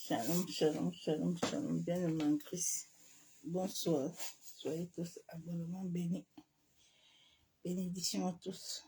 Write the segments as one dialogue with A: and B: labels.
A: Shalom, shalom, shalom, shalom. Bien-aimé en Christ. Bonsoir. Soyez tous abondamment bénis. Bénédictions à tous.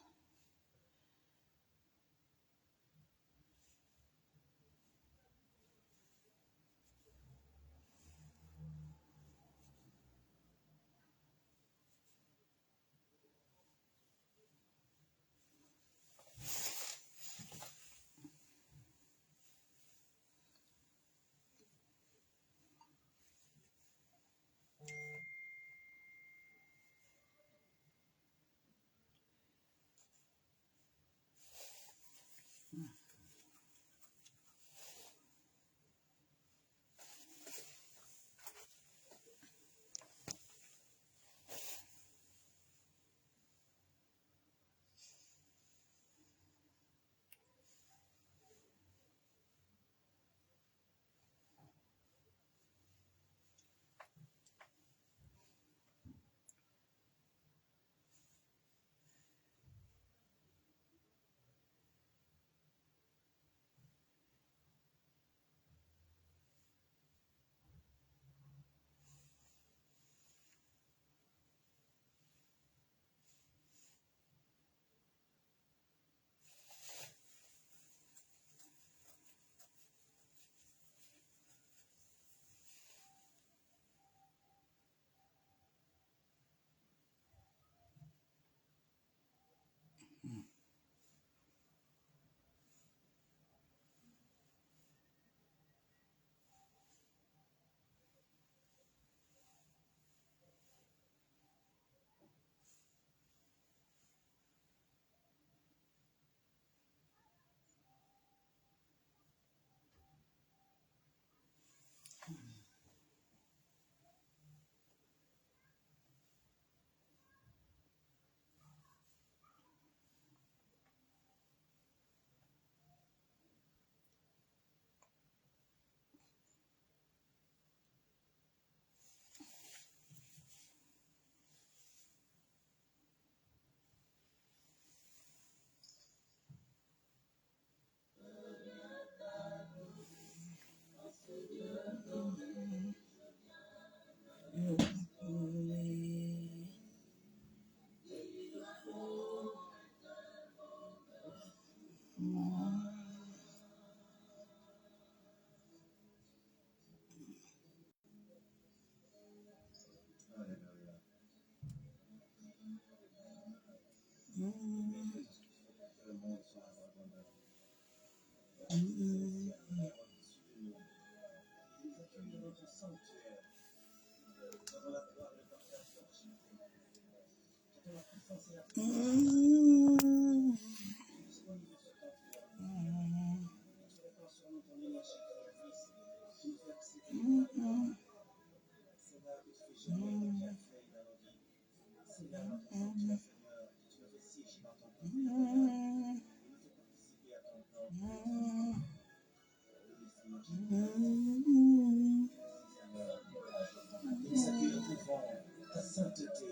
B: Ta sainteté,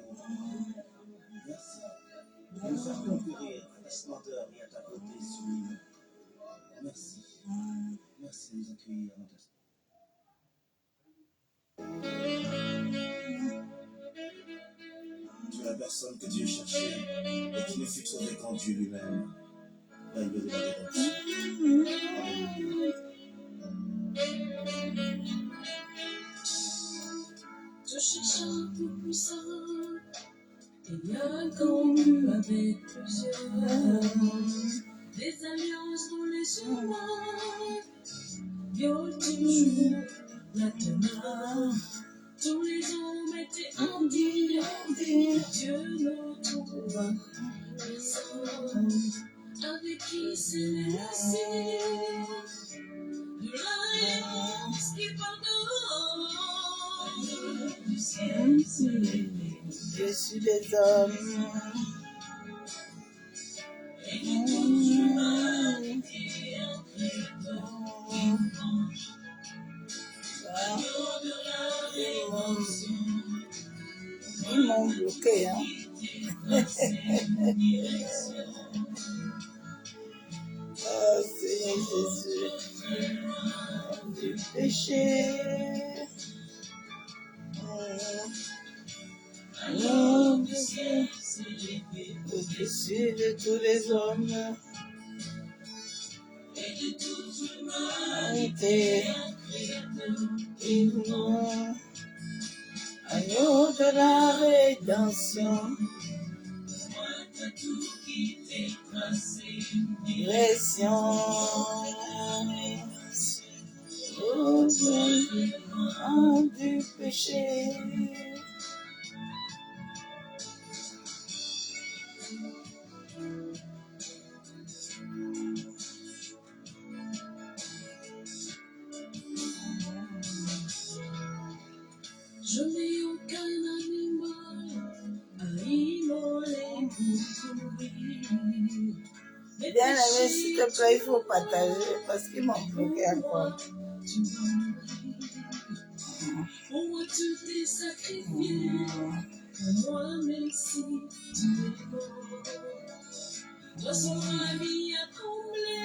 B: merci de nous faire concourir à ta splendeur et à ta beauté sublime. Merci, merci de nous accueillir dans ta Tu es la personne que Dieu cherchait et qui ne fut trouvée qu'en Dieu lui-même, l'agneau de la rédemption. Alléluia.
C: Je cherche un peu plus ça. Il y a connu avec plusieurs des alliances dans les chemins. Viol toujours la teneur. Tous les hommes étaient indignes. Dieu ne trouva personne avec qui s'élever. De l'alliance qui pardonne. Du ciel s'est levé.
A: Je suis des hommes.
C: Et qui touche l'humanité après
A: Ils m'ont bloqué, hein. Oh Seigneur Jésus. du péché. Agneau du ciel, au-dessus de tous les hommes et de toute l'humanité. Agneau de la rédemption, direction au devant du péché.
C: Je n'ai aucun animal à immoler pour courir.
A: Bien aimé, s'il te plaît, il faut partager parce qu'ils m'ont bloqué encore.
C: Pour moi, tu t'es sacrifié. Pour moi, merci, tu es mort. Toi, son ami a comblé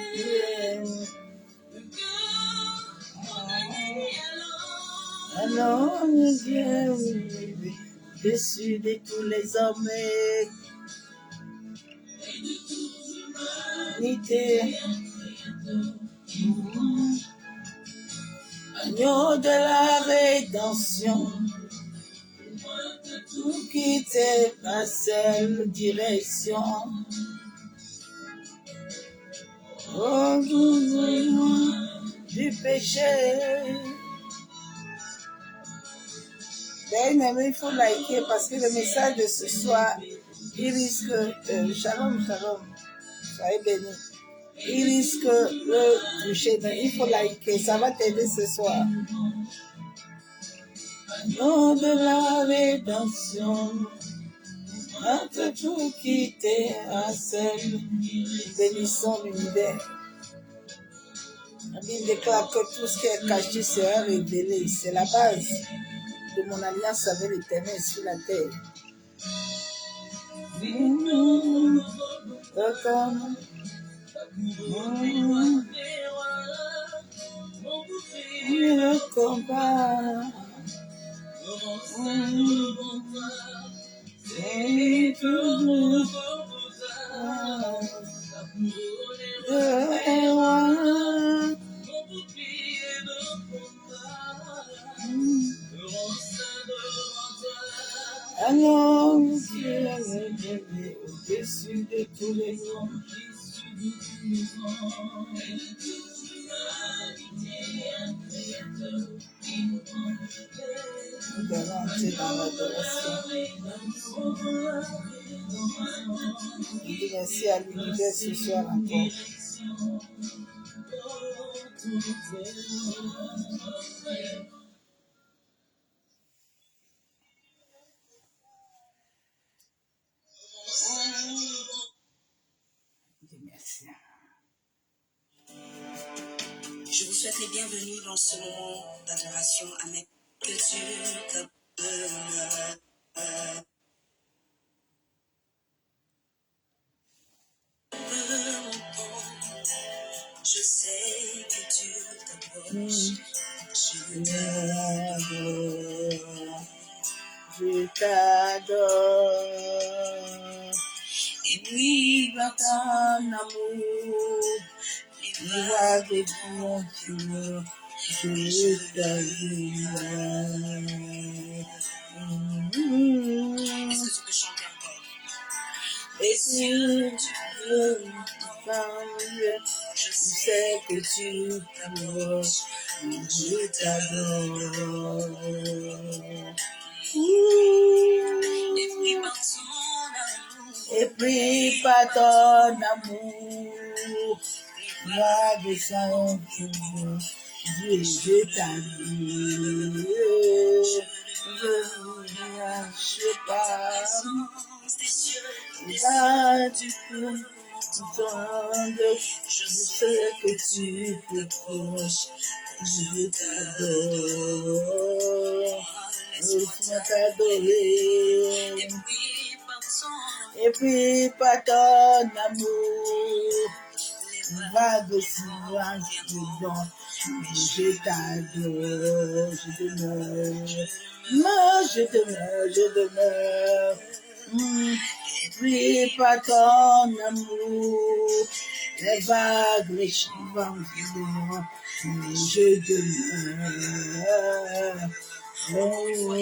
C: le cœur, mon ami alors.
A: Alors, mon Dieu, dessus de tous les hommes et de toute l'humanité. Agneau de la rédemption, tout quitter la seule direction. Au devant du péché. Bien aimé, il faut liker parce que le message de ce soir, il risque, shalom, shalom, soyez bénis. Il risque le toucher, donc il faut liker, ça va t'aider ce soir. Nom de la rédemption, entre tout quitter à seul, bénissons l'univers. La Bible déclare que tout ce qui est caché sera révélé, c'est la base de mon alliance avec l'Éternel sur la terre. Le combat, c'est tout le roi. Alors, Dieu est au-dessus de tous les hommes. Nous allons entrer dans l'adoration. Je dis merci à l'univers ce soir encore. Merci.
C: Je vous souhaite les bienvenus dans ce moment d'adoration. Amen. Que Dieu te bénisse. Je sais que Dieu t'approche.
A: Je t'adore. Et puis, dans ton amour, vois des bons jours, je t'adore.
C: Est-ce que tu peux chanter encore?
A: Et si tu veux je sais que tu t'approches, je t'adore. Et puis par ton amour, va descendre, Dieu, je t'adore. Je ne lâche pas, là du coup, je sais que tu te proches, je t'adore. Laisse-moi t'adorer. Et puis par ton amour, va de silence dedans, Je t'adore, je demeure. Moi, je demeure, je demeure. Prie pas ton amour, les vagues, les chants, je demeure. Oh,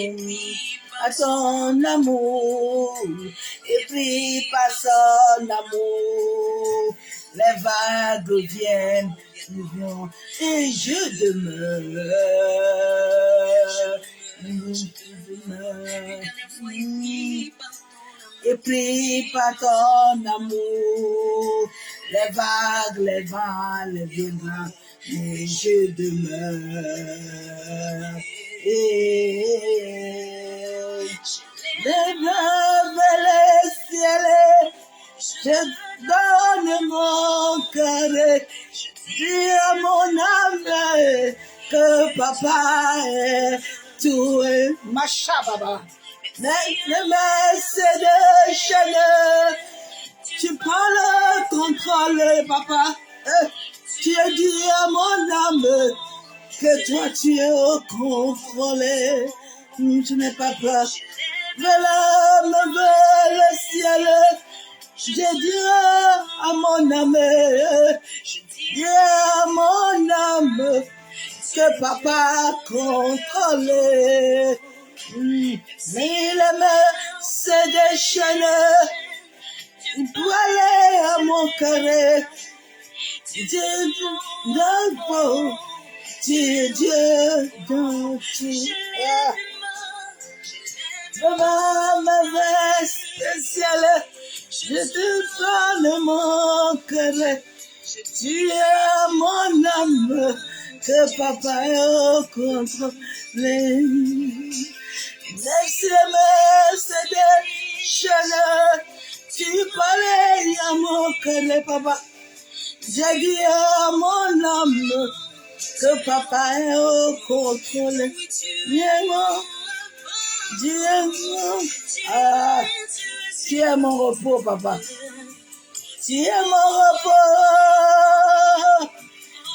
A: à ton amour, et prie pas son amour, les vagues viennent, et je demeure. Et prie par ton amour, les vagues, les vents, les viendront, mais je demeure. Et les vents et les ciels, je donne mon cœur, dis à mon âme que papa est tout est machababa. Mais c'est de chaîne, tu prends le contrôle, papa. Tu as dit à mon âme que toi tu es au contrôle. Je n'ai pas peur. L'âme veut le ciel. Je dirai à mon âme, dis à mon âme que papa contrôle. Mais les mains se déchaînent, il peut aller à mon carré. Dieu d'abord, Dieu dans tout. Maman, ma veste ciel, je te donne mon carré. Tu es mon âme, que papa est au contrôle. Laisse les mains se déchaîner. Tu parlais à mon cœur, papa. J'ai dit à mon âme que papa est au contrôle. Dis-moi, ah, tu es mon repos, papa. Tu es mon repos.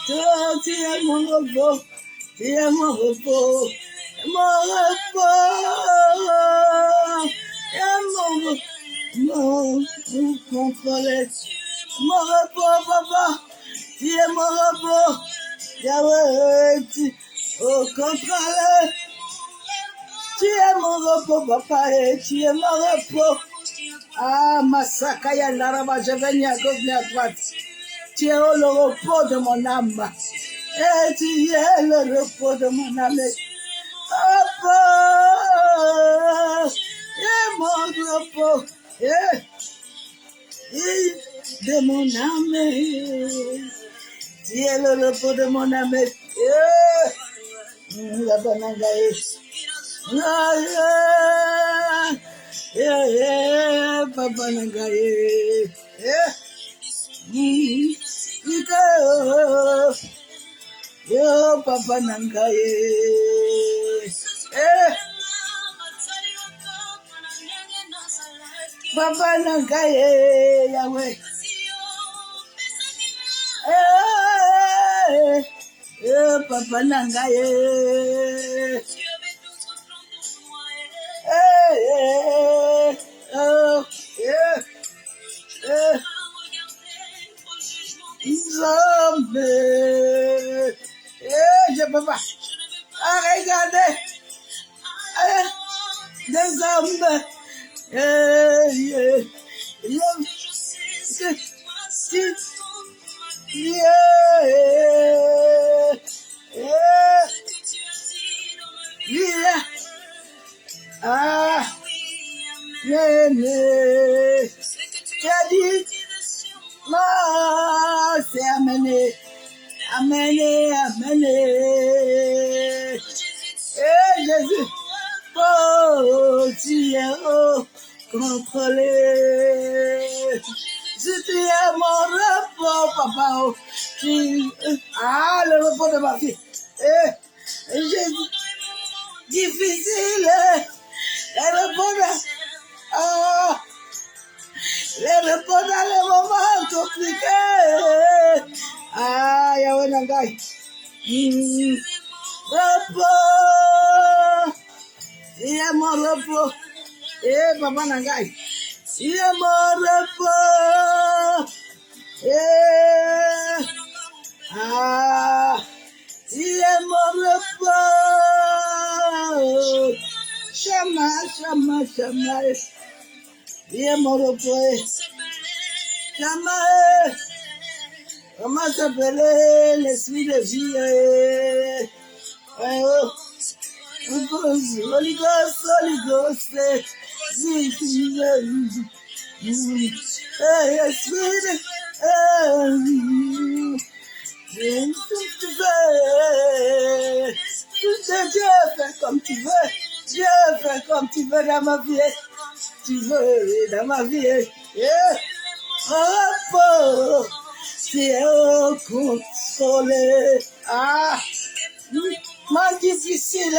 A: Toi, tu es mon repos. Tu es mon repos. Mon repos, mon contrôle, mon repos, papa, tu es mon repos, Yahweh, au contrôle, tu es mon repos, papa, et tu es mon repos. Ah, Masakaya Naraba, je vais ni à gauche ni à droite. Tu es le repos de mon âme, et tu es le repos de mon âme. Papa, mon repos, de mon âme, tu es le repos de mon âme, la banangaye, papa nangaye, yo papa nangaye. Papa nangaye, Yahweh. Papa nangaye. Zombie. Je peux pas. Regardez. Des zombies. Ah, tu as dit, c'est amené. Jésus, oh, tu es contrôlé. Je suis à mon repos, papa. Le repos de ma fille. Jésus, difficile. Les repos dans les moments compliqués. Yahweh Nangai. Repos. Il est mon repos. Eh, Papa Nangai. Il est mon repos. Eh. Ah. Il est mon repos. Chama, chama, chama. Il est mon repos. Chama. Comment s'appelait l'esprit de vie? Holy Ghost, Holy Ghost. Dieu, fais comme tu veux. Dieu, fais comme tu veux dans ma vie. Tu veux dans ma vie. Oh, tu es au contrôle. Ah, ma difficile.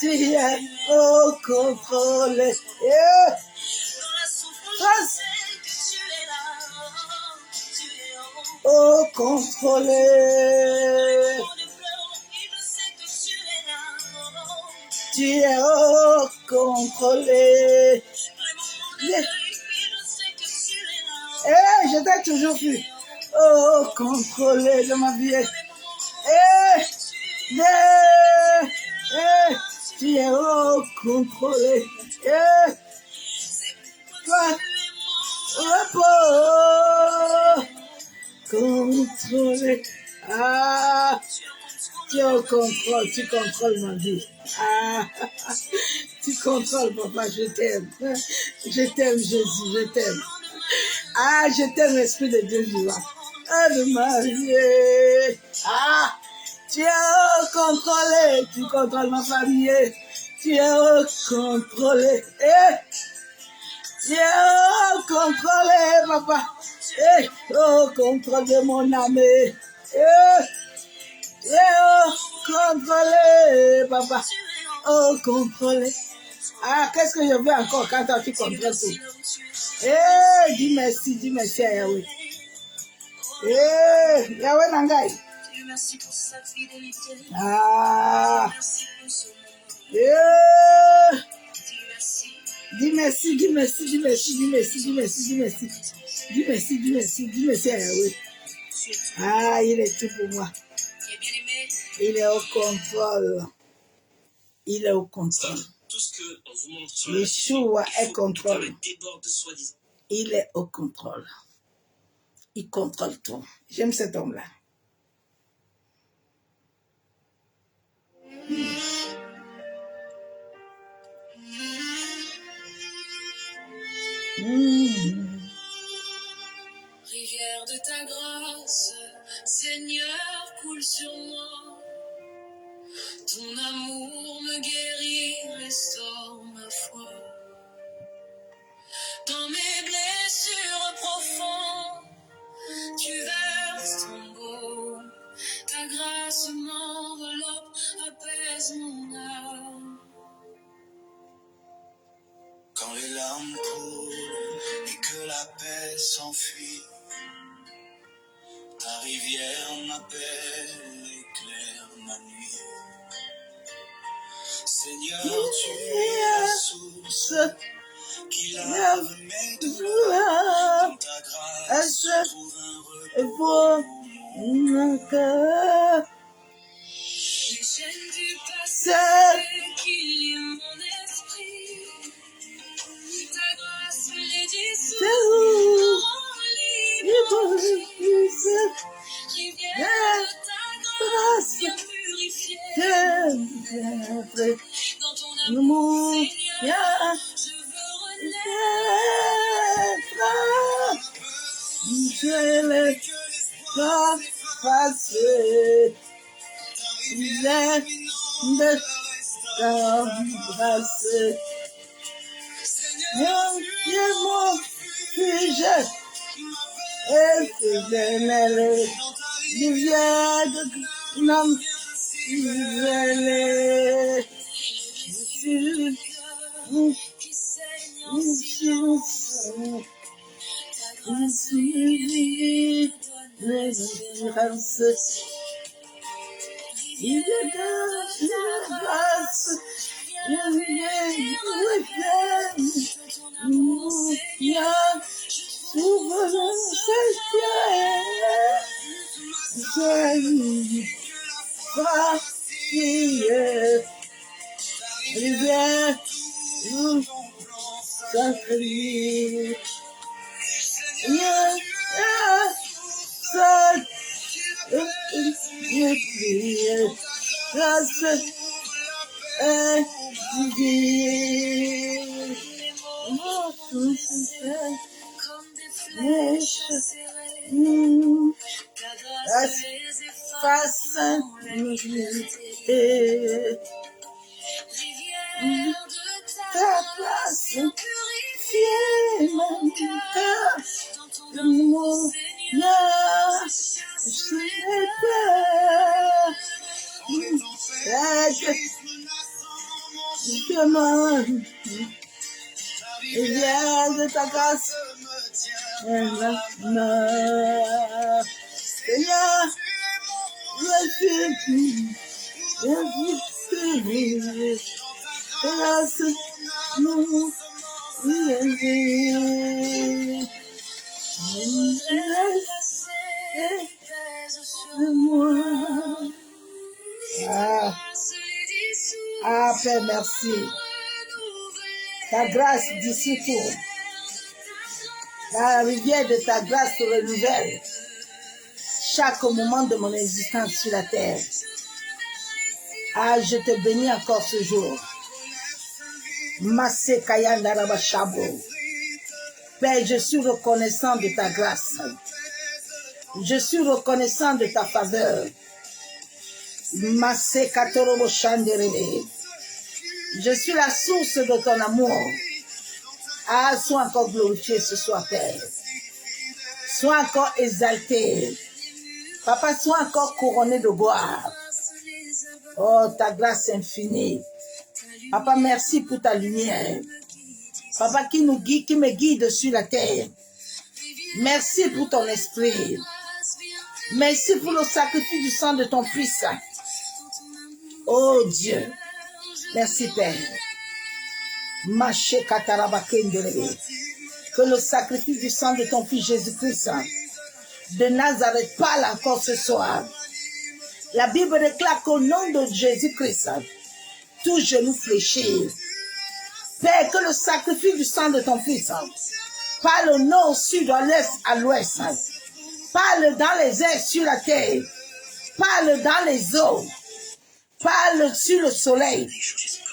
A: Tu es au contrôle. Au contrôle. Tu es au contrôle. Je t'ai toujours vu. Oh, contrôler de ma vie. Tu es au contrôle. Toi, repos. Contrôler. Ah, tu es au contrôle. Tu contrôles ma vie. Ah, tu contrôles, papa. Je t'aime. Je t'aime, Jésus. Je t'aime. Ah, je t'aime, l'Esprit de Dieu vivant. Ah, de ma vie. Ah, tu es au contrôle. Tu contrôles ma famille. Tu es au contrôle. Tu es au contrôle, papa. Au contrôle de mon âme. Tu es au contrôle, papa. Au contrôle. Ah, qu'est-ce que je veux encore quand tu contrôles tout? Dis merci à Yahweh. Yahweh Nangai.
C: Merci pour sa fidélité.
A: Ah. Dis merci à Yahweh. Ah, il est tout pour moi. Il est au contrôle. Il est au contrôle. Yeshua est contrôle. Il est au contrôle. Il contrôle tout. J'aime cet homme-là.
C: Rivière de ta grâce, Seigneur, coule sur moi. Ton amour me guérit, restaure ma foi. Dans mes blessures profondes, tu verses ton baume. Ta grâce m'enveloppe, apaise mon âme. Quand les larmes coulent et que la paix s'enfuit, ta rivière m'appelle, éclaire ma nuit. Seigneur, tu es la source qui lave mes douleurs. Dans ta grâce, je trouve un repos.
A: Mon cœur.
C: Les chaînes du passé qui lient mon esprit. Ta grâce les dissout. Libre, rivière de ta grâce, viens purifier. Dans ton amour, Seigneur, je veux renaître.
A: Je l'ai pas passé. Il est de t'embrasser. Tu es mon sujet. Et fidèle. Rivière de l'homme. il est de grâce, il y a souvent ta place purifier mon cœur de mon âme, je demande, il vient de ta grâce, Seigneur, Père, merci. Ta grâce d'ici tout. La rivière de ta grâce se renouvelle chaque moment de mon existence sur la terre. Je te bénis encore ce jour. Père, je suis reconnaissant de ta grâce. Je suis reconnaissant de ta faveur. Je suis la source de ton amour. Sois encore glorifié ce soir, Père. Sois encore exalté. Papa, sois encore couronné de gloire. Oh, ta grâce infinie. Papa, merci pour ta lumière. Papa, qui nous guide, qui me guide sur la terre. Merci pour ton esprit. Merci pour le sacrifice du sang de ton Fils. Oh Dieu. Merci, Père. Que le sacrifice du sang de ton Fils Jésus-Christ de Nazareth parle encore ce soir. La Bible déclare qu'au nom de Jésus-Christ, tout genou fléchit. Père, que le sacrifice du sang de ton Fils parle au nord, au sud, à l'est, à l'ouest. Parle dans les airs, sur la terre. Parle dans les eaux. Parle sur le soleil.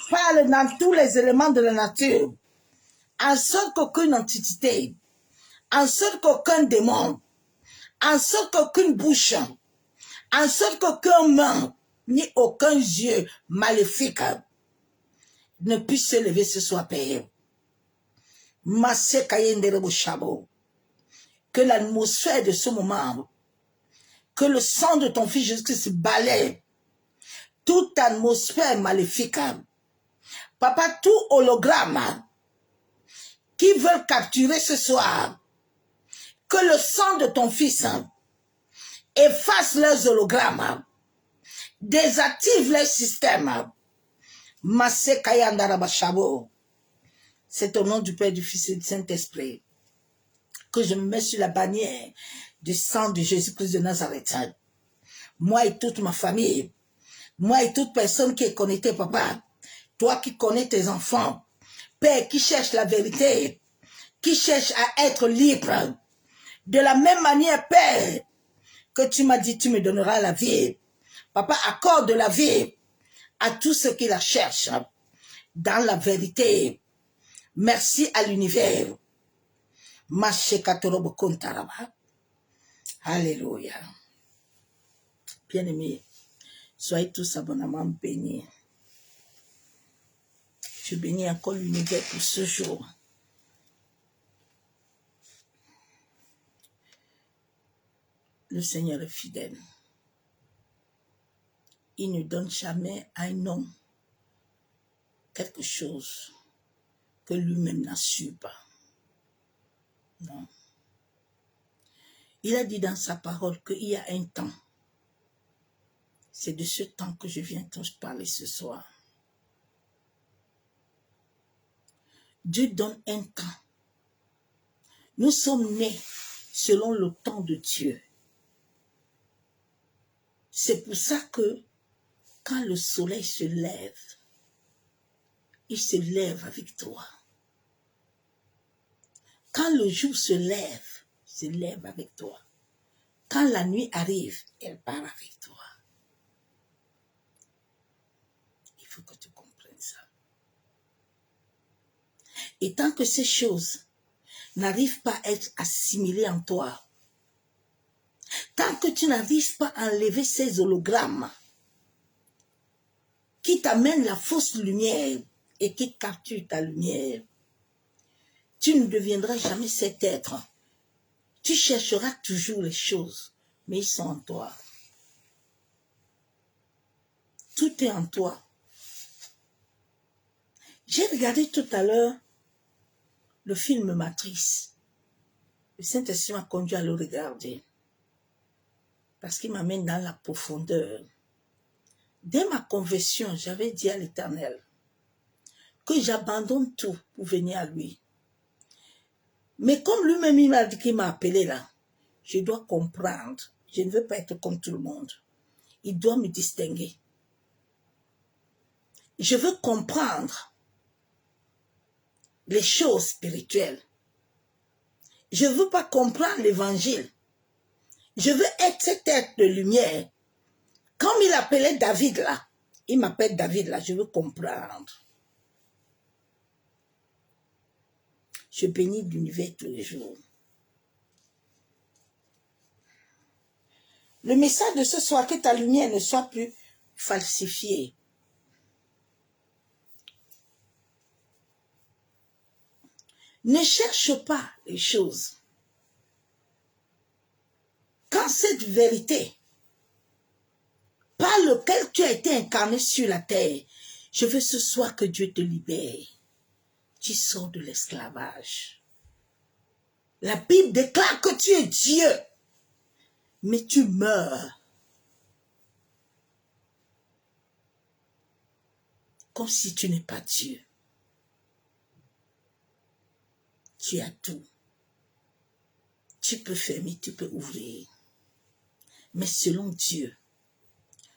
A: Parle dans tous les éléments de la nature. En sorte qu'aucune entité, en sorte qu'aucun démon, en sorte qu'aucune bouche, en sorte qu'aucun main, ni aucun yeux maléfique ne puisse se lever ce soir, Père. Que l'atmosphère de ce moment, que le sang de ton Fils Jésus-Christ balaie toute atmosphère maléfique. Papa, tout hologramme qui veulent capturer ce soir, que le sang de ton Fils efface leurs hologrammes, désactive leur système. C'est au nom du Père, du Fils et du Saint-Esprit que je me mets sur la bannière du sang de Jésus-Christ de Nazareth. Moi et toute ma famille, moi et toute personne qui est connectée, Papa, toi qui connais tes enfants, Père, qui cherche la vérité, qui cherche à être libre. De la même manière, Père, que tu m'as dit, tu me donneras la vie. Papa, accorde la vie à tous ceux qui la cherchent dans la vérité. Merci à l'univers. Alléluia. Bien-aimés, soyez tous abondamment bénis. Je bénis encore l'univers pour ce jour. Le Seigneur est fidèle. Il ne donne jamais à un homme quelque chose que lui-même n'a su pas. Non. Il a dit dans sa parole qu'il y a un temps C'est de ce temps que je viens te parler ce soir. Dieu donne un temps. Nous sommes nés selon le temps de Dieu. C'est pour ça que quand le soleil se lève, il se lève avec toi. Quand le jour se lève avec toi. Quand la nuit arrive, elle part avec toi. Il faut que tu comprennes ça. Et tant que ces choses n'arrivent pas à être assimilées en toi, tant que tu n'arrives pas à enlever ces hologrammes qui t'amènent la fausse lumière et qui capturent ta lumière, tu ne deviendras jamais cet être. Tu chercheras toujours les choses, mais ils sont en toi. Tout est en toi. J'ai regardé tout à l'heure le film Matrice. Le Saint-Esprit m'a conduit à le regarder parce qu'il m'amène dans la profondeur. Dès ma conversion, j'avais dit à l'Éternel que j'abandonne tout pour venir à lui. Mais comme lui-même il m'a dit qu'il m'a appelé là, je dois comprendre. Je ne veux pas être comme tout le monde. Il doit me distinguer. Je veux comprendre les choses spirituelles. Je ne veux pas comprendre l'évangile. Je veux être cet être de lumière. Comme il appelait David là, il m'appelle David là, je veux comprendre. Je bénis l'univers tous les jours. Le message de ce soir, que ta lumière ne soit plus falsifiée. Ne cherche pas les choses. Quand cette vérité, par laquelle tu as été incarné sur la terre, je veux ce soir que Dieu te libère. Tu sors de l'esclavage. La Bible déclare que tu es Dieu, mais tu meurs. Comme si tu n'es pas Dieu. Tu as tout. Tu peux fermer, tu peux ouvrir. Mais selon Dieu,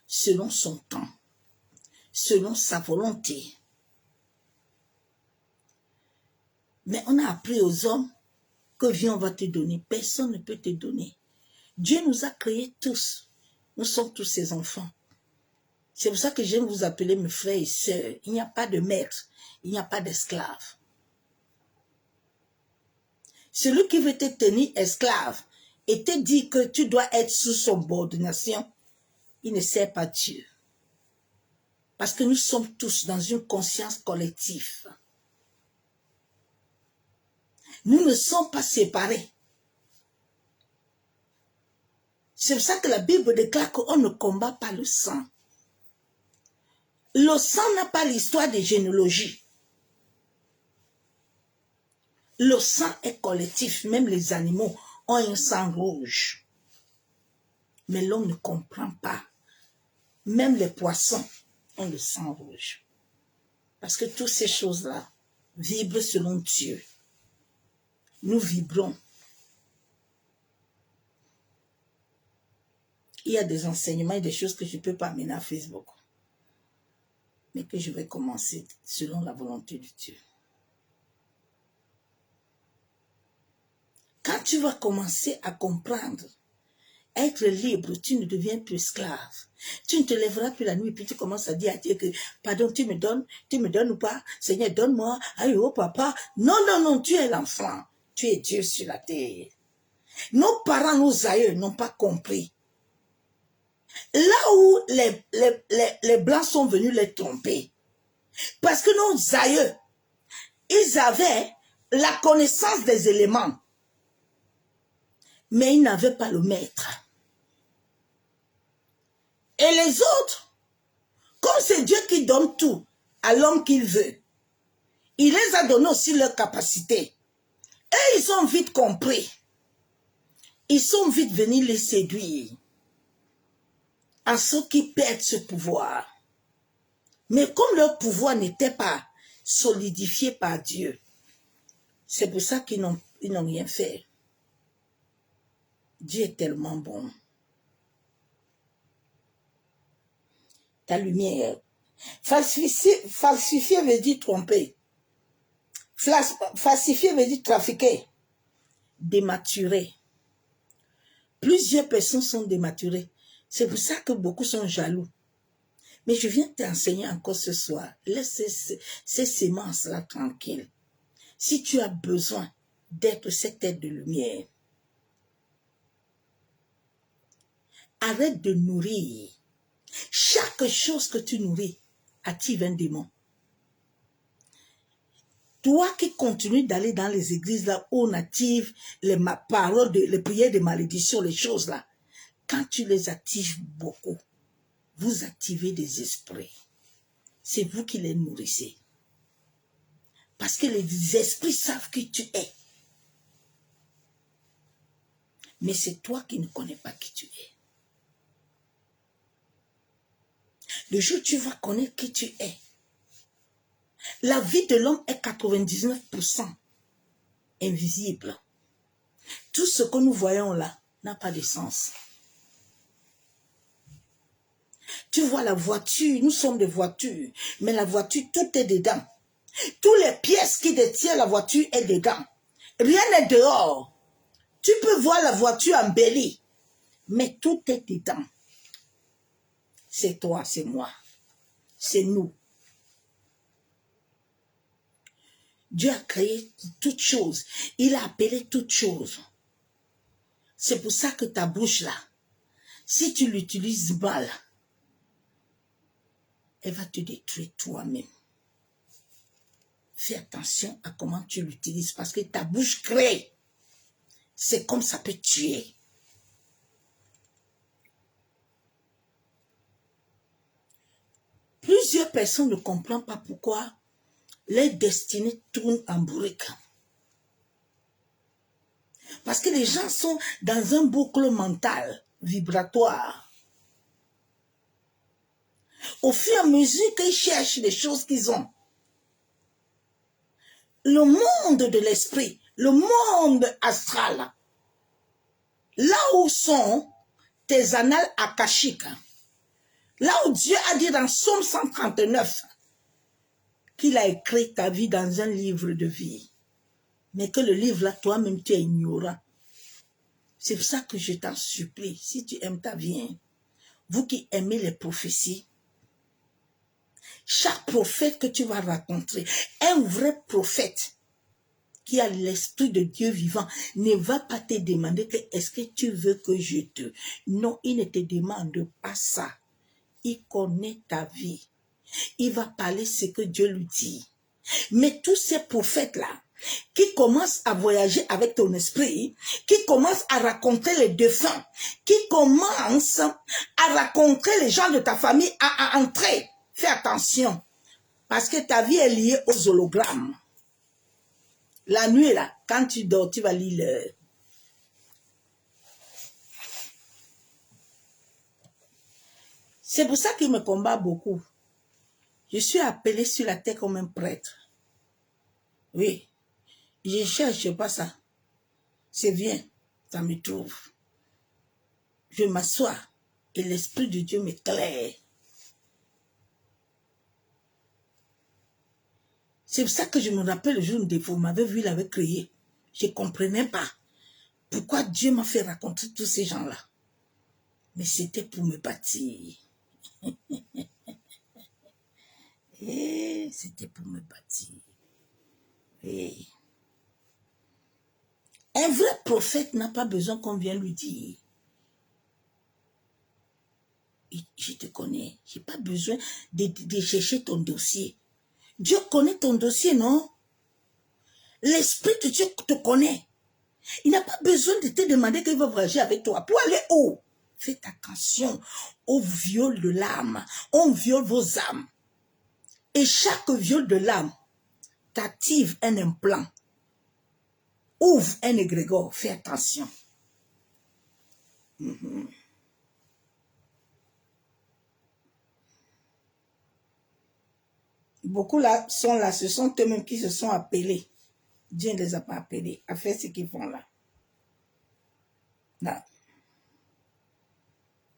A: selon son temps, selon sa volonté. Mais on a appris aux hommes que viens, on va te donner. Personne ne peut te donner. Dieu nous a créés tous. Nous sommes tous ses enfants. C'est pour ça que j'aime vous appeler mes frères et sœurs. Il n'y a pas de maître, il n'y a pas d'esclave. Celui qui veut te tenir esclave et te dit que tu dois être sous son subordination, il ne sert pas Dieu. Parce que nous sommes tous dans une conscience collective. Nous ne sommes pas séparés. C'est pour ça que la Bible déclare qu'on ne combat pas le sang. Le sang n'a pas l'histoire de généalogie. Le sang est collectif, même les animaux ont un sang rouge. Mais l'homme ne comprend pas. Même les poissons ont le sang rouge. Parce que toutes ces choses-là vibrent selon Dieu. Nous vibrons. Il y a des enseignements et des choses que je ne peux pas amener à Facebook. Mais que je vais commencer selon la volonté de Dieu. Quand tu vas commencer à comprendre, être libre, tu ne deviens plus esclave. Tu ne te lèveras plus la nuit, puis tu commences à dire à Dieu que, pardon, tu me donnes ou pas? Seigneur, donne-moi. Aïe, oh papa. Non, non, non, tu es l'enfant. Tu es Dieu sur la terre. Nos parents, nos aïeux n'ont pas compris. Là où les Blancs sont venus les tromper. Parce que nos aïeux, ils avaient la connaissance des éléments. Mais ils n'avaient pas le maître. Et les autres, comme c'est Dieu qui donne tout à l'homme qu'il veut, il les a donné aussi leur capacité. Et ils ont vite compris. Ils sont vite venus les séduire. à ceux qui perdent ce pouvoir. Mais comme leur pouvoir n'était pas solidifié par Dieu, c'est pour ça qu'ils n'ont rien fait. Dieu est tellement bon. Ta lumière. Falsifier veut dire tromper. Falsifier veut dire trafiquer. Dématurer. Plusieurs personnes sont dématurées. C'est pour ça que beaucoup sont jaloux. Mais je viens t'enseigner encore ce soir. Laisse ces semences-là tranquilles. Si tu as besoin d'être cette tête de lumière, arrête de nourrir. Chaque chose que tu nourris active un démon. Toi qui continues d'aller dans les églises là où on active les paroles, les prières de malédiction, les choses là, quand tu les actives beaucoup, vous activez des esprits. C'est vous qui les nourrissez. Parce que les esprits savent qui tu es. Mais c'est toi qui ne connais pas qui tu es. Le jour où tu vas connaître qui tu es, la vie de l'homme est 99% invisible. Tout ce que nous voyons là n'a pas de sens. Tu vois la voiture, nous sommes des voitures, mais la voiture, tout est dedans. Toutes les pièces qui détiennent la voiture est dedans. Rien n'est dehors. Tu peux voir la voiture embellie, mais tout est dedans. C'est toi, c'est moi, c'est nous. Dieu a créé toutes choses. Il a appelé toutes choses. C'est pour ça que ta bouche là, si tu l'utilises mal, elle va te détruire toi-même. Fais attention à comment tu l'utilises parce que ta bouche crée. C'est comme ça peut tuer. Plusieurs personnes ne comprennent pas pourquoi les destinées tournent en bourrique. Parce que les gens sont dans un boucle mental vibratoire. Au fur et à mesure qu'ils cherchent les choses qu'ils ont, le monde de l'esprit, le monde astral, là où sont tes annales akashiques, là où Dieu a dit dans Psaume 139 qu'il a écrit ta vie dans un livre de vie, mais que le livre là, toi-même, tu es ignorant. C'est pour ça que je t'en supplie, si tu aimes ta vie, hein, vous qui aimez les prophéties, chaque prophète que tu vas rencontrer, un vrai prophète qui a l'esprit de Dieu vivant, ne va pas te demander que est-ce que tu veux que je te... Non, il ne te demande pas ça. Il connaît ta vie. Il va parler ce que Dieu lui dit. Mais tous ces prophètes-là, qui commencent à voyager avec ton esprit, qui commencent à raconter les défunts, qui commencent à raconter les gens de ta famille, à entrer. Fais attention, parce que ta vie est liée aux hologrammes. La nuit, là, quand tu dors, tu vas lire l'heure. C'est pour ça qu'il me combat beaucoup. Je suis appelé sur la terre comme un prêtre. Oui. Je cherche pas ça. C'est bien. Ça me trouve. Je m'assois et l'Esprit de Dieu m'éclaire. C'est pour ça que je me rappelle le jour où vous m'avez vu, il avait crié. Je ne comprenais pas pourquoi Dieu m'a fait raconter tous ces gens-là. Mais c'était pour me bâtir. Et c'était pour me bâtir. Et un vrai prophète n'a pas besoin qu'on vienne lui dire. Je te connais. Je n'ai pas besoin de chercher ton dossier. Dieu connaît ton dossier, non? L'Esprit de Dieu te connaît. Il n'a pas besoin de te demander qu'il va voyager avec toi. Pour aller où? Faites attention au viol de l'âme. On viole vos âmes. Et chaque viol de l'âme t'active un implant. Ouvre un égrégore. Fais attention. Beaucoup là sont là, ce sont eux-mêmes qui se sont appelés. Dieu ne les a pas appelés à faire ce qu'ils font là. Non.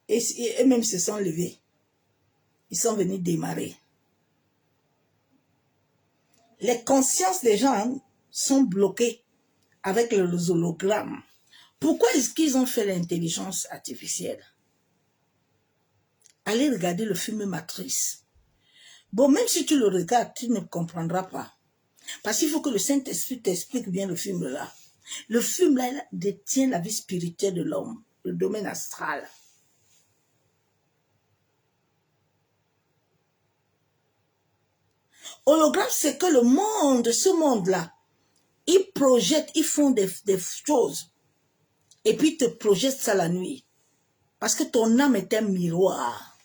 A: Et eux-mêmes se sont levés. Ils sont venus démarrer. Les consciences des gens sont bloquées avec les hologrammes. Pourquoi est-ce qu'ils ont fait l'intelligence artificielle? Allez regarder le film Matrice. Bon, même si tu le regardes, tu ne comprendras pas. Parce qu'il faut que le Saint-Esprit t'explique bien le film là. Le film là, il détient la vie spirituelle de l'homme, le domaine astral. Hologramme, c'est que le monde, ce monde-là, ils projettent, ils font des choses. Et puis ils te projettent ça la nuit. Parce que ton âme est un miroir.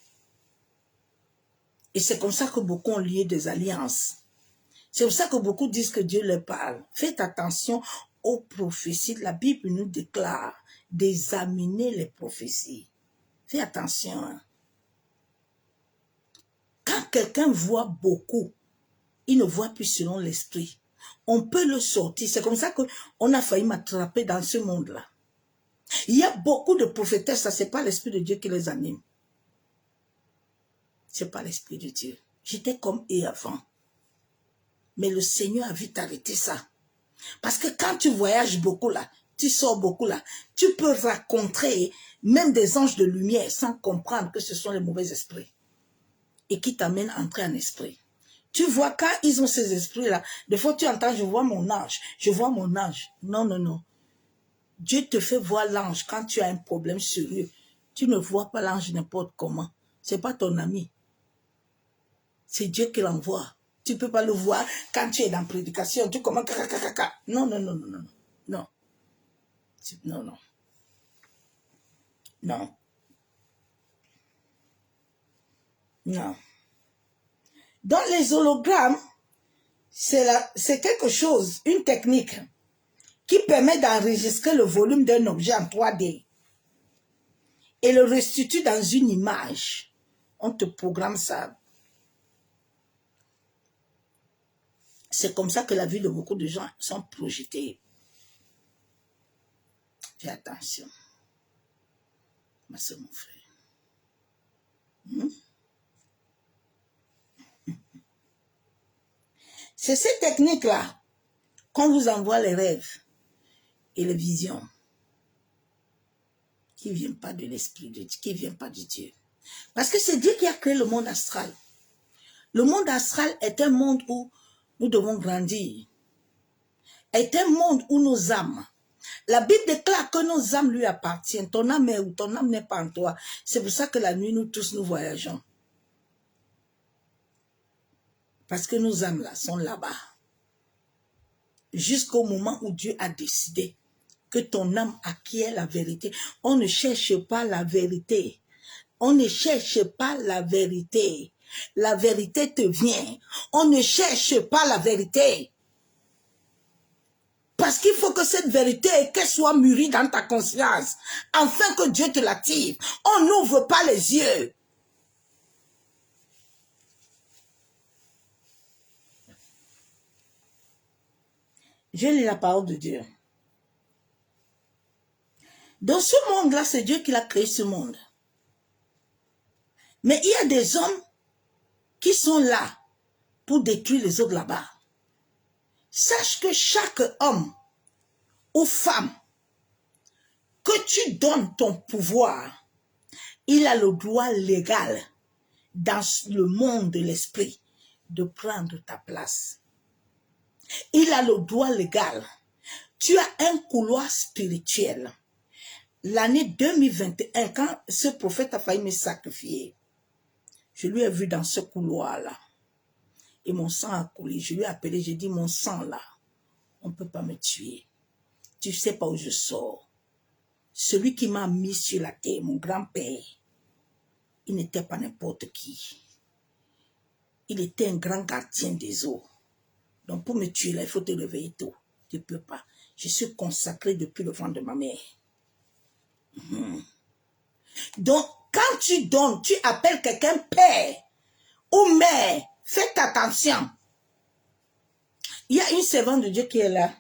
A: Et c'est comme ça que beaucoup ont lié des alliances. C'est pour ça que beaucoup disent que Dieu leur parle. Faites attention aux prophéties. La Bible nous déclare d'examiner les prophéties. Faites attention. Hein. Quand quelqu'un voit beaucoup, il ne voit plus selon l'esprit. On peut le sortir. C'est comme ça qu'on a failli m'attraper dans ce monde-là. Il y a beaucoup de prophétesses, ça c'est pas l'esprit de Dieu qui les anime. C'est pas l'esprit de Dieu. J'étais comme eux avant. Mais le Seigneur a vite arrêté ça. Parce que quand tu voyages beaucoup là, tu sors beaucoup là, tu peux rencontrer même des anges de lumière sans comprendre que ce sont les mauvais esprits. Et qui t'amènent à entrer en esprit. Tu vois, quand ils ont ces esprits-là, des fois tu entends, je vois mon ange, je vois mon ange. Non, non, non. Dieu te fait voir l'ange quand tu as un problème sérieux. Tu ne vois pas l'ange n'importe comment. Ce n'est pas ton ami. C'est Dieu qui l'envoie. Tu ne peux pas le voir quand tu es dans la prédication. Tu commences... Non, non, non, non, non. Non. Non, non. Non. Non. Dans les hologrammes, c'est quelque chose, une technique qui permet d'enregistrer le volume d'un objet en 3D et le restitue dans une image. On te programme ça. C'est comme ça que la vie de beaucoup de gens sont projetées. Fais attention. Ma soeur, mon frère. C'est cette technique-là qu'on vous envoie les rêves et les visions qui ne viennent pas de l'esprit de Dieu, qui ne viennent pas de Dieu. Parce que c'est Dieu qui a créé le monde astral. Le monde astral est un monde où nous devons grandir. Est un monde où nos âmes. La Bible déclare que nos âmes lui appartiennent. Ton âme est où? Ton âme n'est pas en toi. C'est pour ça que la nuit, nous tous, nous voyageons. Parce que nos âmes là sont là-bas. Jusqu'au moment où Dieu a décidé que ton âme acquiert la vérité. On ne cherche pas la vérité. On ne cherche pas la vérité. La vérité te vient. On ne cherche pas la vérité. Parce qu'il faut que cette vérité, qu'elle soit mûrie dans ta conscience, afin que Dieu te l'active. On n'ouvre pas les yeux. Je lis la parole de Dieu. Dans ce monde-là, c'est Dieu qui a créé ce monde. Mais il y a des hommes qui sont là pour détruire les autres là-bas. Sache que chaque homme ou femme que tu donnes ton pouvoir, il a le droit légal dans le monde de l'esprit de prendre ta place. Il a le droit légal. Tu as un couloir spirituel. L'année 2021, quand ce prophète a failli me sacrifier, je lui ai vu dans ce couloir-là. Et mon sang a coulé. Je lui ai appelé, j'ai dit, mon sang là, on ne peut pas me tuer. Tu ne sais pas où je sors. Celui qui m'a mis sur la terre, mon grand-père, il n'était pas n'importe qui. Il était un grand gardien des eaux. Donc pour me tuer là, il faut te réveiller tôt. Tu ne peux pas. Je suis consacré depuis le ventre de ma mère. Donc quand tu donnes, tu appelles quelqu'un père ou mère Faites attention. Il y a une servante de Dieu qui est là.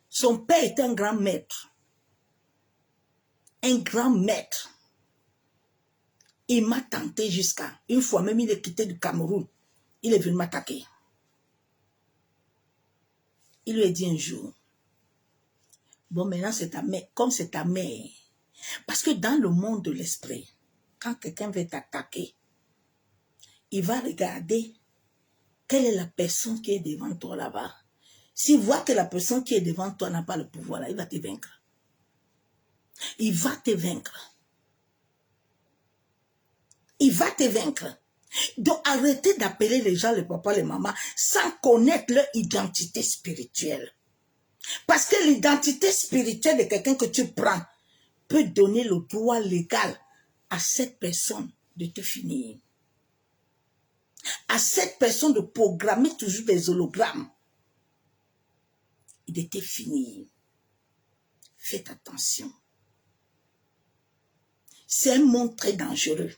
A: Son père est un grand maître. Un grand maître. Il m'a tenté jusqu'à... Une fois même, il est quitté du Cameroun. Il est venu m'attaquer. Il lui a dit un jour, bon, maintenant c'est ta mère, comme c'est ta mère. Parce que dans le monde de l'esprit, quand quelqu'un veut t'attaquer, il va regarder quelle est la personne qui est devant toi là-bas. S'il voit que la personne qui est devant toi n'a pas le pouvoir, là, il va te vaincre. Il va te vaincre. Il va te vaincre. Donc arrêtez d'appeler les gens, les papas, les mamans, sans connaître leur identité spirituelle. Parce que l'identité spirituelle de quelqu'un que tu prends peut donner le droit légal à cette personne de te finir. À cette personne de programmer toujours des hologrammes et de te finir. Faites attention. C'est un monde très dangereux.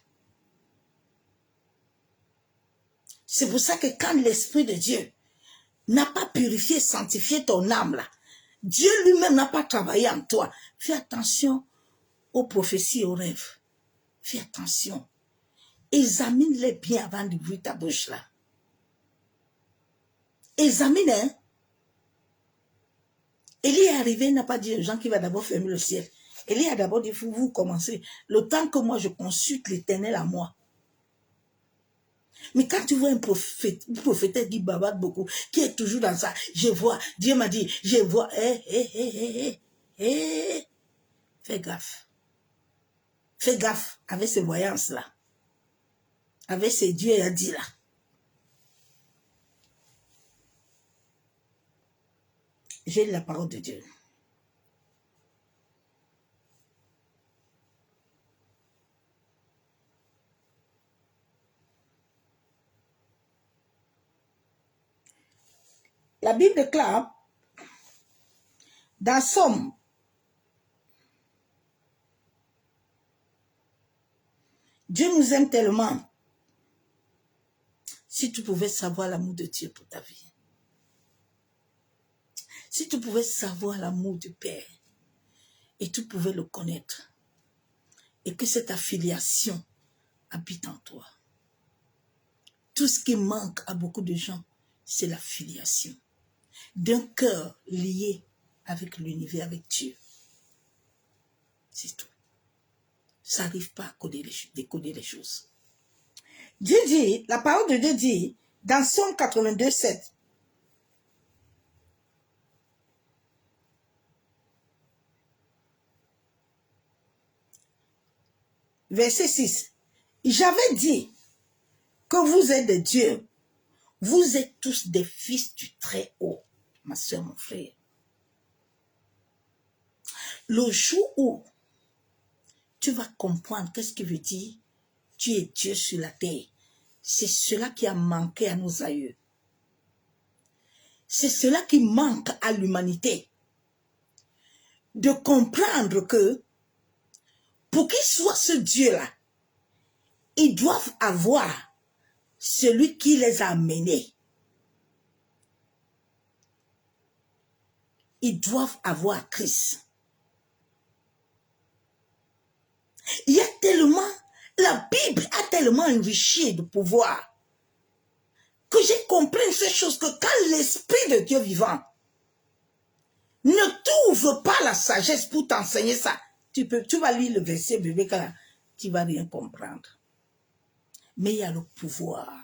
A: C'est pour ça que quand l'Esprit de Dieu n'a pas purifié, sanctifié ton âme là, Dieu lui-même n'a pas travaillé en toi. Fais attention aux prophéties et aux rêves. Fais attention. Examine-les bien avant d'ouvrir ta bouche là. Examine, hein. Élie est arrivé, il n'a pas dit aux gens qu'il va d'abord fermer le ciel. Élie a d'abord dit, vous commencez. Le temps que moi je consulte l'Éternel à moi. Mais quand tu vois un prophète qui bavarde beaucoup, qui est toujours dans ça, je vois, Dieu m'a dit, je vois, fais gaffe. Fais gaffe avec ces voyances-là. Avec ces dieux a dit là. J'ai la parole de Dieu. La Bible déclare, dans Somme, Dieu nous aime tellement. Si tu pouvais savoir l'amour de Dieu pour ta vie. Si tu pouvais savoir l'amour du Père. Et tu pouvais le connaître. Et que cette affiliation habite en toi. Tout ce qui manque à beaucoup de gens, c'est la filiation. D'un cœur lié avec l'univers, avec Dieu. C'est tout. Ça n'arrive pas à décoder les choses. Dieu dit, la parole de Dieu dit, dans Somme 82, 7, verset 6, j'avais dit que vous êtes des dieux, vous êtes tous des fils du Très-Haut, ma soeur, mon frère. Le jour où tu vas comprendre qu'est-ce qui veut dire tu es Dieu sur la terre, c'est cela qui a manqué à nos aïeux. C'est cela qui manque à l'humanité. De comprendre que pour qu'il soit ce Dieu-là, ils doivent avoir celui qui les a amenés. Ils doivent avoir Christ. Il y a tellement, la Bible a tellement enrichi de pouvoir que j'ai compris ces choses que quand l'Esprit de Dieu vivant ne t'ouvre pas la sagesse pour t'enseigner ça, tu vas lire le verset biblique là, tu ne vas rien comprendre. Mais il y a le pouvoir.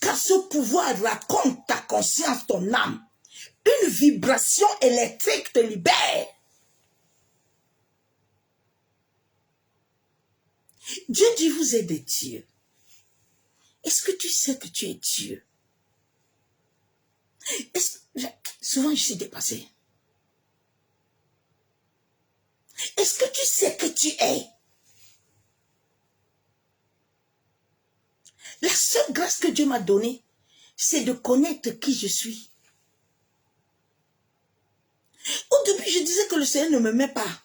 A: Quand ce pouvoir raconte ta conscience, ton âme, une vibration électrique te libère. Dieu dit, vous êtes des dieux. Est-ce que tu sais que tu es Dieu? Souvent, je suis dépassée. Est-ce que tu sais que tu es? La seule grâce que Dieu m'a donnée, c'est de connaître qui je suis. Au début, je disais que le Seigneur ne m'aimait pas.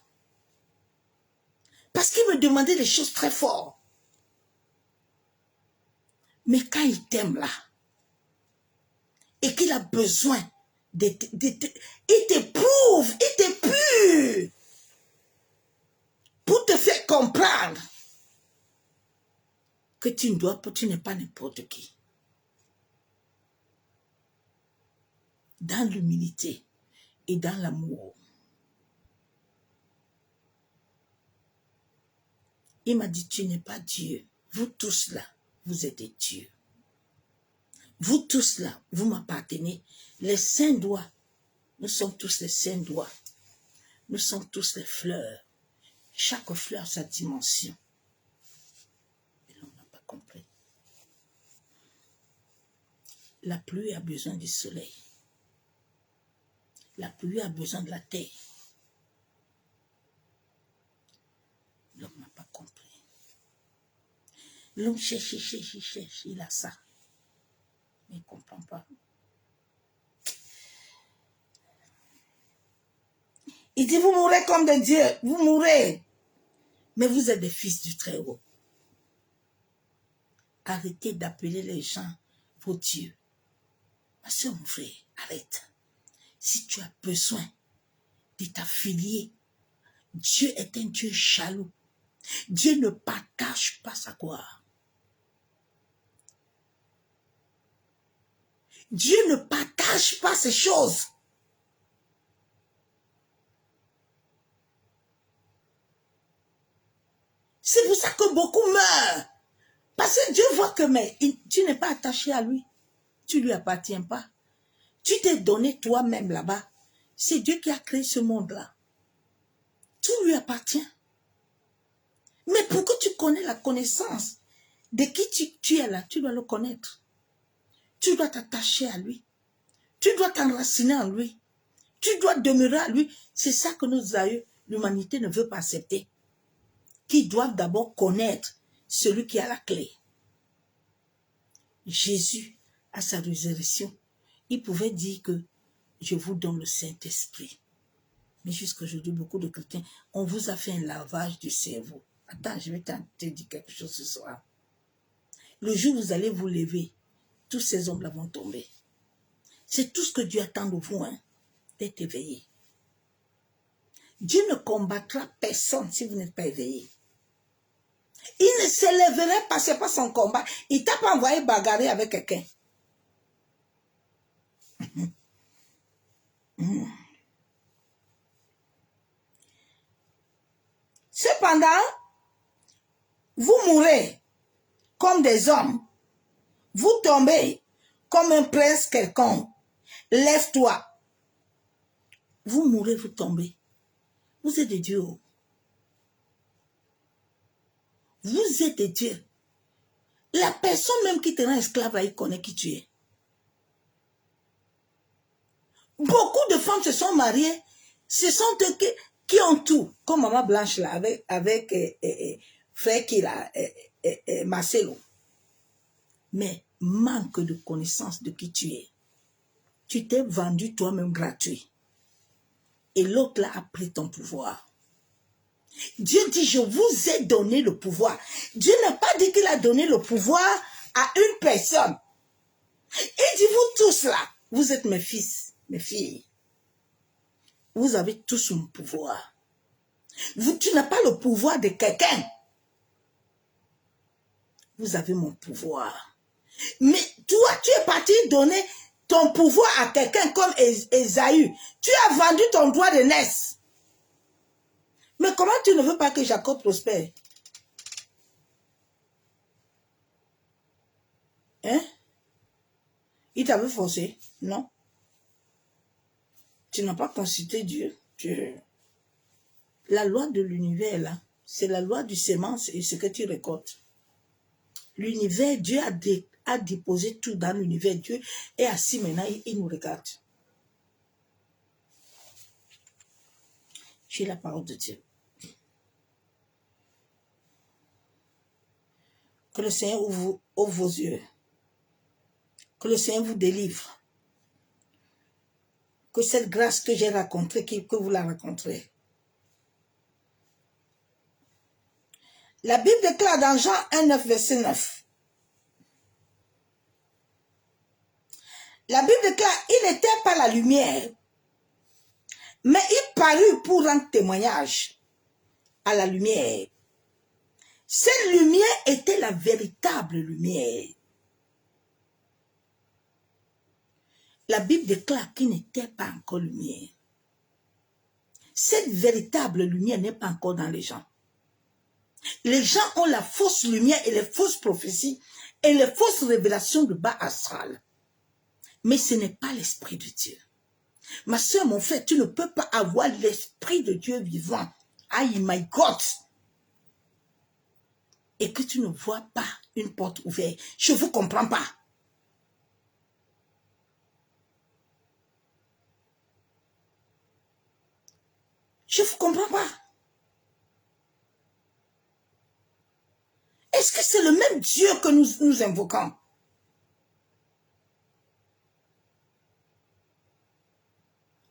A: Parce qu'il me demandait des choses très fortes. Mais quand il t'aime là, et qu'il a besoin il t'éprouve, il t'épure pour te faire comprendre que tu n'es pas n'importe qui. Dans l'humilité et dans l'amour. Il m'a dit, tu n'es pas Dieu. Vous tous là, vous êtes des dieux. Vous tous là, vous m'appartenez. Les saints doigts, nous sommes tous les saints doigts. Nous sommes tous les fleurs. Chaque fleur a sa dimension. Mais l'on n'a pas compris. La pluie a besoin du soleil. La pluie a besoin de la terre. L'homme n'a pas compris. L'homme cherche, il a ça. Mais il ne comprend pas. Il dit, vous mourrez comme des dieux, vous mourrez. Mais vous êtes des fils du Très-Haut. Arrêtez d'appeler les gens vos dieux. Ma soeur, mon frère, arrête. Si tu as besoin de t'affilier, Dieu est un Dieu jaloux. Dieu ne partage pas sa gloire. Dieu ne partage pas ces choses. C'est pour ça que beaucoup meurent. Parce que Dieu voit que tu n'es pas attaché à lui. Tu ne lui appartiens pas. Tu t'es donné toi-même là-bas. C'est Dieu qui a créé ce monde-là. Tout lui appartient. Mais pour que tu connais la connaissance de qui tu es là, tu dois le connaître. Tu dois t'attacher à lui. Tu dois t'enraciner en lui. Tu dois demeurer à lui. C'est ça que nos aïeux, l'humanité ne veut pas accepter. Qu'ils doivent d'abord connaître celui qui a la clé. Jésus, à sa résurrection, il pouvait dire que je vous donne le Saint-Esprit. Mais jusqu'aujourd'hui, beaucoup de chrétiens, on vous a fait un lavage du cerveau. Attends, je vais te dire quelque chose ce soir. Le jour où vous allez vous lever, tous ces hommes-là vont tomber. C'est tout ce que Dieu attend de vous, hein, d'être éveillé. Dieu ne combattra personne si vous n'êtes pas éveillé. Il ne s'élèverait pas, c'est pas son combat. Il t'a pas envoyé bagarrer avec quelqu'un. Cependant, vous mourrez comme des hommes. Vous tombez comme un prince quelconque. Lève-toi. Vous mourrez, vous tombez. Vous êtes des dieux. Vous êtes des dieux. La personne même qui te rend esclave, là, il connaît qui tu es. Beaucoup de femmes se sont mariées. Ce sont eux qui ont tout. Comme Maman Blanche là, avec frère qui là, Marcelo. Mais manque de connaissance de qui tu es. Tu t'es vendu toi-même gratuit. Et l'autre là a pris ton pouvoir. Dieu dit, je vous ai donné le pouvoir. Dieu n'a pas dit qu'il a donné le pouvoir à une personne. Il dit, vous tous là, vous êtes mes fils, mes filles. Vous avez tous mon pouvoir. Tu n'as pas le pouvoir de quelqu'un. Vous avez mon pouvoir. Mais toi, tu es parti donner ton pouvoir à quelqu'un comme Ésaü. Tu as vendu ton droit de naissance. Mais comment tu ne veux pas que Jacob prospère? Hein? Il t'avait forcé? Non. Tu n'as pas consulté Dieu. La loi de l'univers, là, c'est la loi du sémence et ce que tu récoltes. L'univers, Dieu a déposé tout dans l'univers. Dieu est assis maintenant, il nous regarde. J'ai la parole de Dieu. Que le Seigneur ouvre vos yeux. Que le Seigneur vous délivre. Que cette grâce que j'ai rencontrée, que vous la rencontrez. La Bible déclare dans Jean 1, 9, verset 9. la lumière, mais il parut pour rendre témoignage à la lumière. Cette lumière était la véritable lumière. La Bible déclare qu'il n'était pas encore lumière. Cette véritable lumière n'est pas encore dans les gens. Les gens ont la fausse lumière et les fausses prophéties et les fausses révélations de bas astral. Mais ce n'est pas l'Esprit de Dieu. Ma soeur, mon frère, tu ne peux pas avoir l'Esprit de Dieu vivant. Aïe, my God. Et que tu ne vois pas une porte ouverte. Je ne vous comprends pas. Je ne vous comprends pas. Est-ce que c'est le même Dieu que nous invoquons?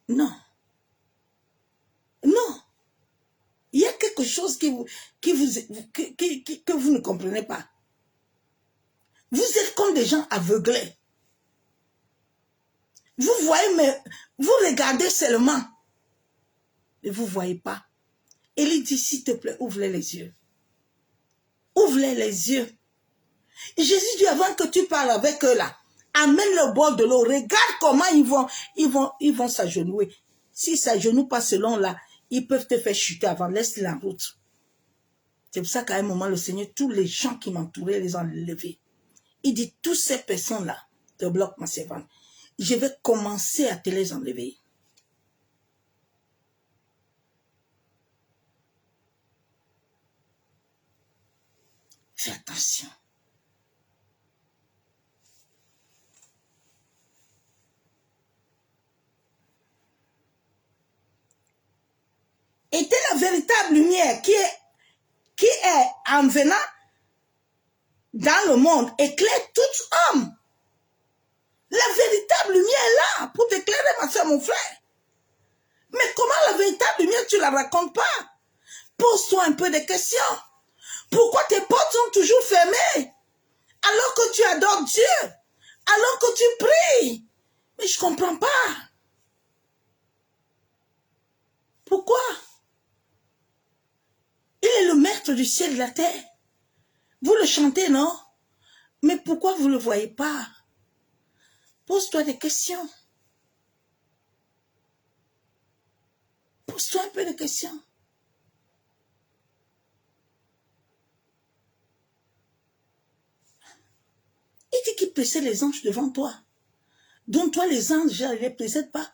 A: Non. Non. Il y a quelque chose que vous ne comprenez pas. Vous êtes comme des gens aveuglés. Vous voyez, mais vous regardez seulement. Mais vous ne voyez pas. Il dit, s'il te plaît, ouvre-les les yeux. Ouvre-les les yeux. Et Jésus dit, avant que tu parles avec eux là, amène-le au bord de l'eau. Regarde comment ils vont s'agenouiller. S'ils s'agenouillent pas selon là, ils peuvent te faire chuter avant. Laisse la route. C'est pour ça qu'à un moment, le Seigneur, tous les gens qui m'entouraient, les ont levés. Il dit, toutes ces personnes-là te bloquent ma servante. Je vais commencer à te les enlever. Fais attention. Était la véritable lumière qui est en venant dans le monde, éclaire tout homme. La véritable lumière est là pour t'éclairer, ma soeur, mon frère. Mais comment la véritable lumière, tu ne la racontes pas? Pose-toi un peu de questions. Pourquoi tes portes sont toujours fermées? Alors que tu adores Dieu. Alors que tu pries. Mais je ne comprends pas. Pourquoi? Il est le maître du ciel et de la terre. Vous le chantez, non? Mais pourquoi vous ne le voyez pas? Pose-toi des questions. Pose-toi un peu de questions. Il dit qu'il précède les anges devant toi. Donc toi, les anges, ne les précèdent pas.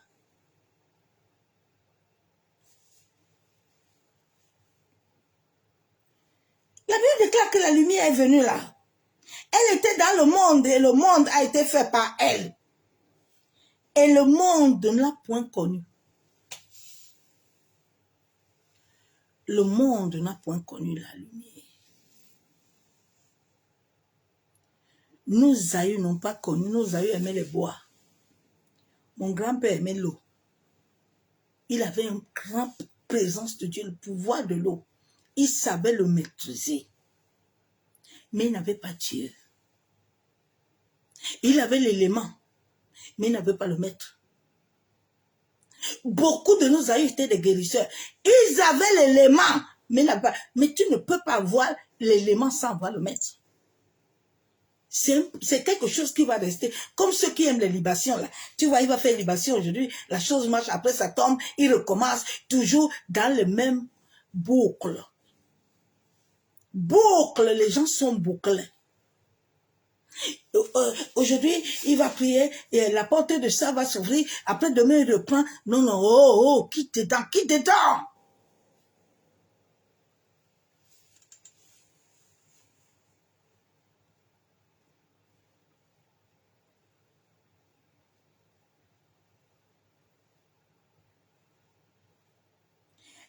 A: La Bible déclare que la lumière est venue là. Elle était dans le monde et le monde a été fait par elle. Et le monde ne l'a point connue. Le monde n'a point connu la lumière. Nos aïeux n'ont pas connu, nos aïeux aimaient les bois. Mon grand-père aimait l'eau. Il avait une grande présence de Dieu, le pouvoir de l'eau. Il savait le maîtriser. Mais il n'avait pas Dieu. Il avait l'élément, mais il n'avait pas le maître. Beaucoup de nos aïeux étaient des guérisseurs. Ils avaient l'élément, mais n'avaient pas. Mais tu ne peux pas voir l'élément sans avoir le maître. C'est quelque chose qui va rester. Comme ceux qui aiment les libations, là. Tu vois, il va faire libation aujourd'hui, la chose marche, après ça tombe, il recommence, toujours dans le même boucle. Boucle, les gens sont bouclés. Aujourd'hui, il va prier, et la porte de ça va s'ouvrir, après demain il reprend. Non, non, oh, quitte dedans, quitte dedans.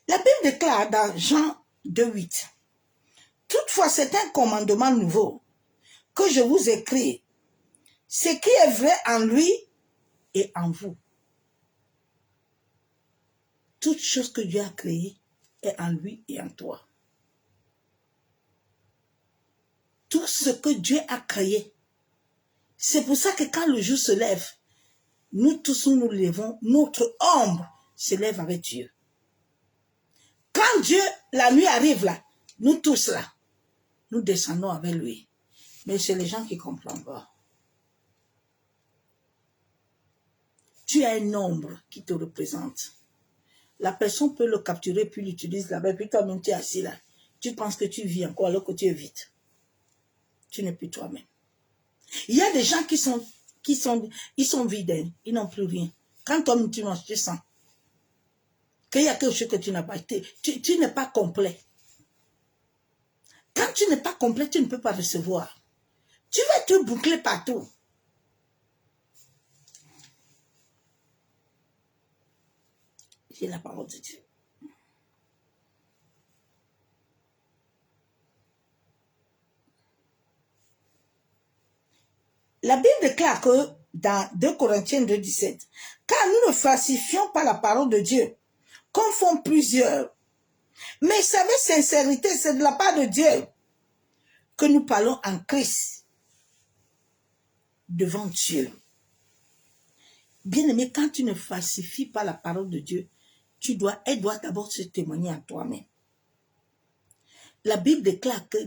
A: La Bible déclare dans Jean 2,8. Toutefois, c'est un commandement nouveau que je vous écris. Ce qui est vrai en lui et en vous. Toute chose que Dieu a créée est en lui et en toi. Tout ce que Dieu a créé. C'est pour ça que quand le jour se lève, nous tous nous levons, notre ombre se lève avec Dieu. Quand Dieu, la nuit arrive là, nous tous là, nous descendons avec lui. Mais c'est les gens qui ne comprennent pas. Tu as un ombre qui te représente. La personne peut le capturer puis l'utilise là-bas. Puis toi-même tu es assis là. Tu penses que tu vis encore alors que tu es vide. Tu n'es plus toi-même. Il y a des gens qui sont vides. Hein. Ils n'ont plus rien. Quand toi-même tu manges, tu sens qu'il y a quelque chose que tu n'as pas été. Tu n'es pas complet. Quand tu n'es pas complet, tu ne peux pas recevoir. Tu vas te boucler partout. J'ai la parole de Dieu. La Bible déclare que dans 2 Corinthiens 2,17, car nous ne falsifions pas la parole de Dieu, comme font plusieurs. Mais savez, sincérité, c'est de la part de Dieu que nous parlons en Christ devant Dieu. Bien-aimé, quand tu ne falsifies pas la parole de Dieu, elle doit d'abord se témoigner à toi-même. La Bible déclare que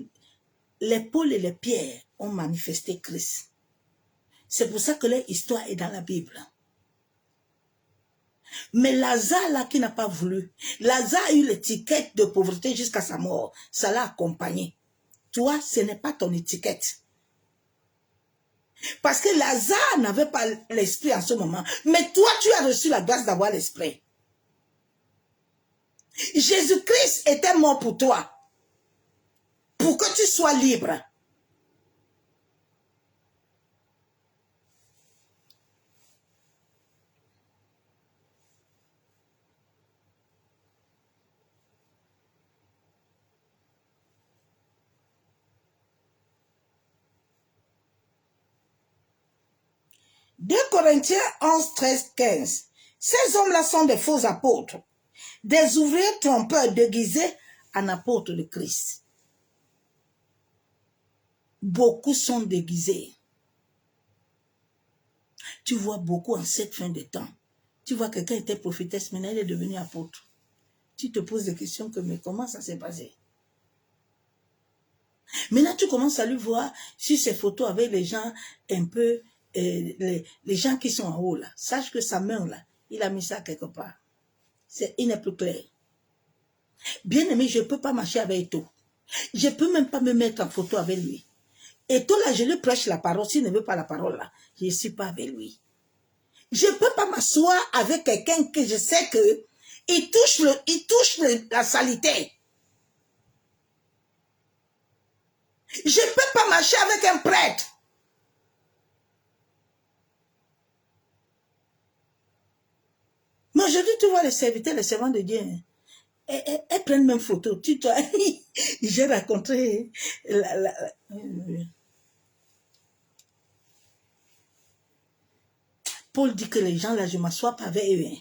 A: les Paul et les Pierre ont manifesté Christ. C'est pour ça que leur histoire est dans la Bible. Mais Lazare, là, qui n'a pas voulu, Lazare a eu l'étiquette de pauvreté jusqu'à sa mort. Ça l'a accompagné. Toi, ce n'est pas ton étiquette. Parce que Lazare n'avait pas l'esprit en ce moment. Mais toi, tu as reçu la grâce d'avoir l'esprit. Jésus-Christ était mort pour toi. Pour que tu sois libre. « 2 Corinthiens 11, 13, 15. Ces hommes-là sont des faux apôtres, des ouvriers trompeurs déguisés en apôtres de Christ. Beaucoup sont déguisés. Tu vois beaucoup en cette fin de temps. Tu vois quelqu'un était prophétesse, maintenant il est devenu apôtre. Tu te poses des questions comme, mais comment ça s'est passé? Maintenant, tu commences à lui voir sur ses photos avec les gens un peu, les gens qui sont en haut là. Sache que sa main là, il a mis ça quelque part. Il n'est plus clair. Bien aimé, je ne peux pas marcher avec Eto. Je ne peux même pas me mettre en photo avec lui. Eto là, je lui prêche la parole. S'il ne veut pas la parole là, je ne suis pas avec lui. Je ne peux pas m'asseoir avec quelqu'un que je sais que il touche la saleté. Je ne peux pas marcher avec un prêtre. Mais aujourd'hui, tu vois les serviteurs, les servants de Dieu, elles prennent même photo. J'ai rencontré Paul dit que les gens là, je ne m'assois pas avec eux. Hein.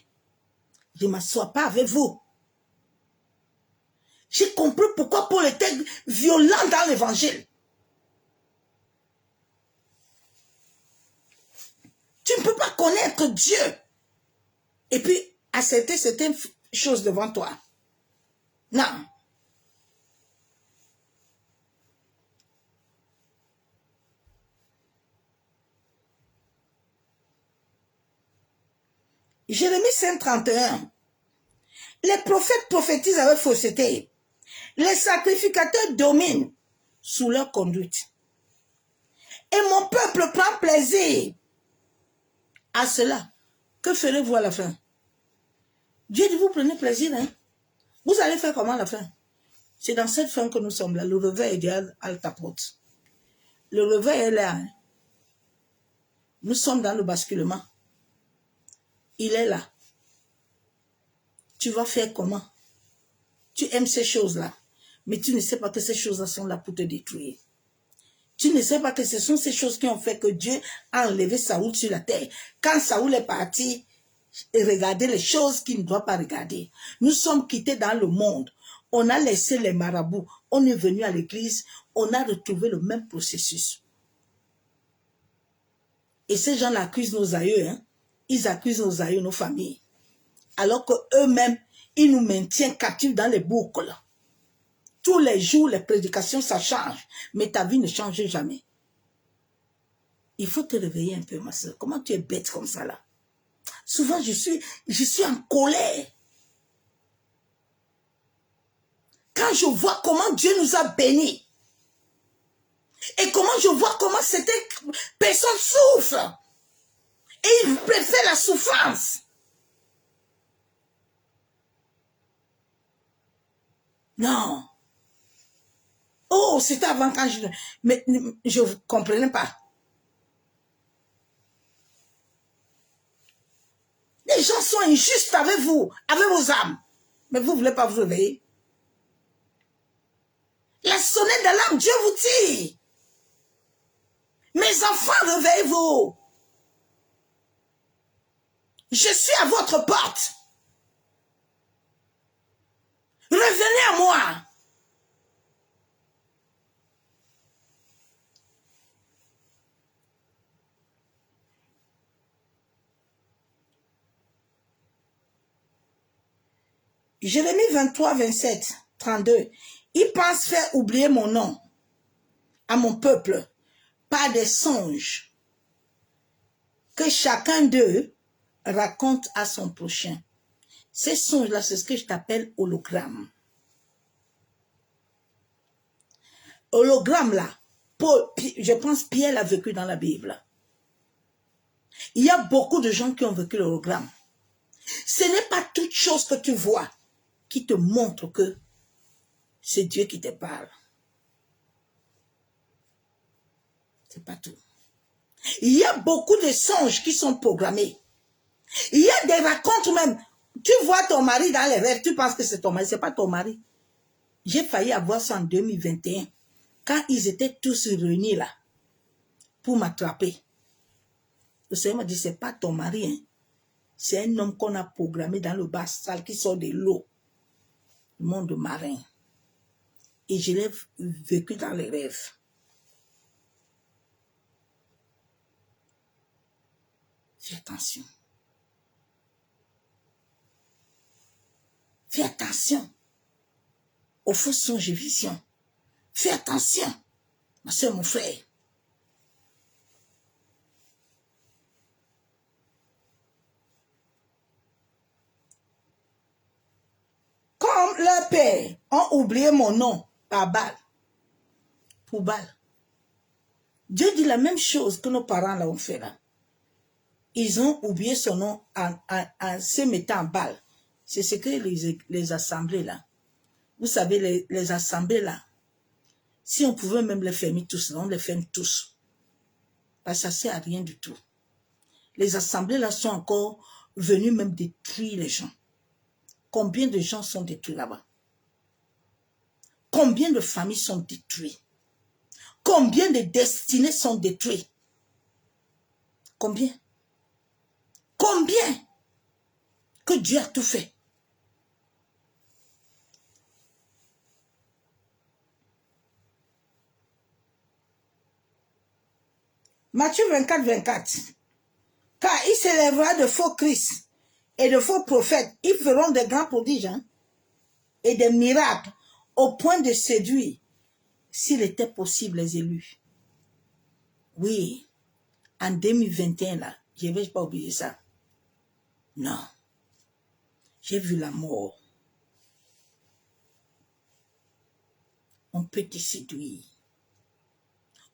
A: Je ne m'assois pas avec vous. J'ai compris pourquoi Paul était violent dans l'évangile. Tu ne peux pas connaître Dieu et puis accepter certaines choses devant toi. Non. Jérémie 5:31. Les prophètes prophétisent avec fausseté. Les sacrificateurs dominent sous leur conduite. Et mon peuple prend plaisir à cela. Que ferez-vous à la fin? Dieu dit, vous prenez plaisir, hein? Vous allez faire comment à la fin? C'est dans cette fin que nous sommes là. Le réveil est déjà à ta porte. Le réveil est là. Hein? Nous sommes dans le basculement. Il est là. Tu vas faire comment? Tu aimes ces choses-là, mais tu ne sais pas que ces choses-là sont là pour te détruire. Tu ne sais pas que ce sont ces choses qui ont fait que Dieu a enlevé Saoul sur la terre. Quand Saoul est parti et regarder les choses qu'il ne doit pas regarder. Nous sommes quittés dans le monde. On a laissé les marabouts. On est venu à l'église. On a retrouvé le même processus. Et ces gens-là accusent nos aïeux. Hein? ils accusent nos aïeux, nos familles. Alors qu'eux-mêmes, ils nous maintiennent captifs dans les boucles. Tous les jours, les prédications, ça change. Mais ta vie ne change jamais. Il faut te réveiller un peu, ma soeur. Comment tu es bête comme ça, là? Souvent, je suis en colère. Quand je vois comment Dieu nous a bénis, et comment je vois comment certaines personnes souffrent, et ils préfèrent la souffrance. Non. Oh, c'était avant quand mais je ne comprenais pas. Les gens sont injustes avec vous, avec vos âmes. Mais vous ne voulez pas vous réveiller. La sonnette d'alarme, Dieu vous dit. Mes enfants, réveillez-vous. Je suis à votre porte. Revenez à moi. Jérémie 23, 27, 32. Ils pensent faire oublier mon nom à mon peuple par des songes que chacun d'eux raconte à son prochain. Ces songes-là, c'est ce que je t'appelle hologramme. Hologramme là, je pense Pierre l'a vécu dans la Bible. Il y a beaucoup de gens qui ont vécu l'hologramme. Ce n'est pas toute chose que tu vois qui te montre que c'est Dieu qui te parle. C'est pas tout. Il y a beaucoup de songes qui sont programmés. Il y a des racontes même. Tu vois ton mari dans les rêves, tu penses que c'est ton mari, c'est pas ton mari. J'ai failli avoir ça en 2021. Quand ils étaient tous réunis là, pour m'attraper. Le Seigneur m'a dit, c'est pas ton mari, hein. C'est un homme qu'on a programmé dans le bas salle qui sort de l'eau. Le monde marin. Et je l'ai vécu dans les rêves. Fais attention. Fais attention aux faux songes et visions. Fais attention, ma soeur, mon frère. Comme leurs pères ont oublié mon nom par Baal, pour Baal. Dieu dit la même chose que nos parents l'ont fait là. Ils ont oublié son nom en se mettant en Baal. C'est ce que les assemblées là. Vous savez, les assemblées là, si on pouvait même les fermer tous, on les ferme tous. Parce que ça ne sert à rien du tout. Les assemblées là sont encore venues même détruire les gens. Combien de gens sont détruits là-bas? Combien de familles sont détruites? Combien de destinées sont détruites? Combien? Combien? Que Dieu a tout fait. Matthieu 24, 24. Car il s'élèvera de faux Christ et de faux prophètes. Ils feront des grands prodiges et des miracles au point de séduire, s'il était possible, les élus. Oui, en 2021, là, je ne vais pas oublier ça. Non. J'ai vu la mort. On peut te séduire.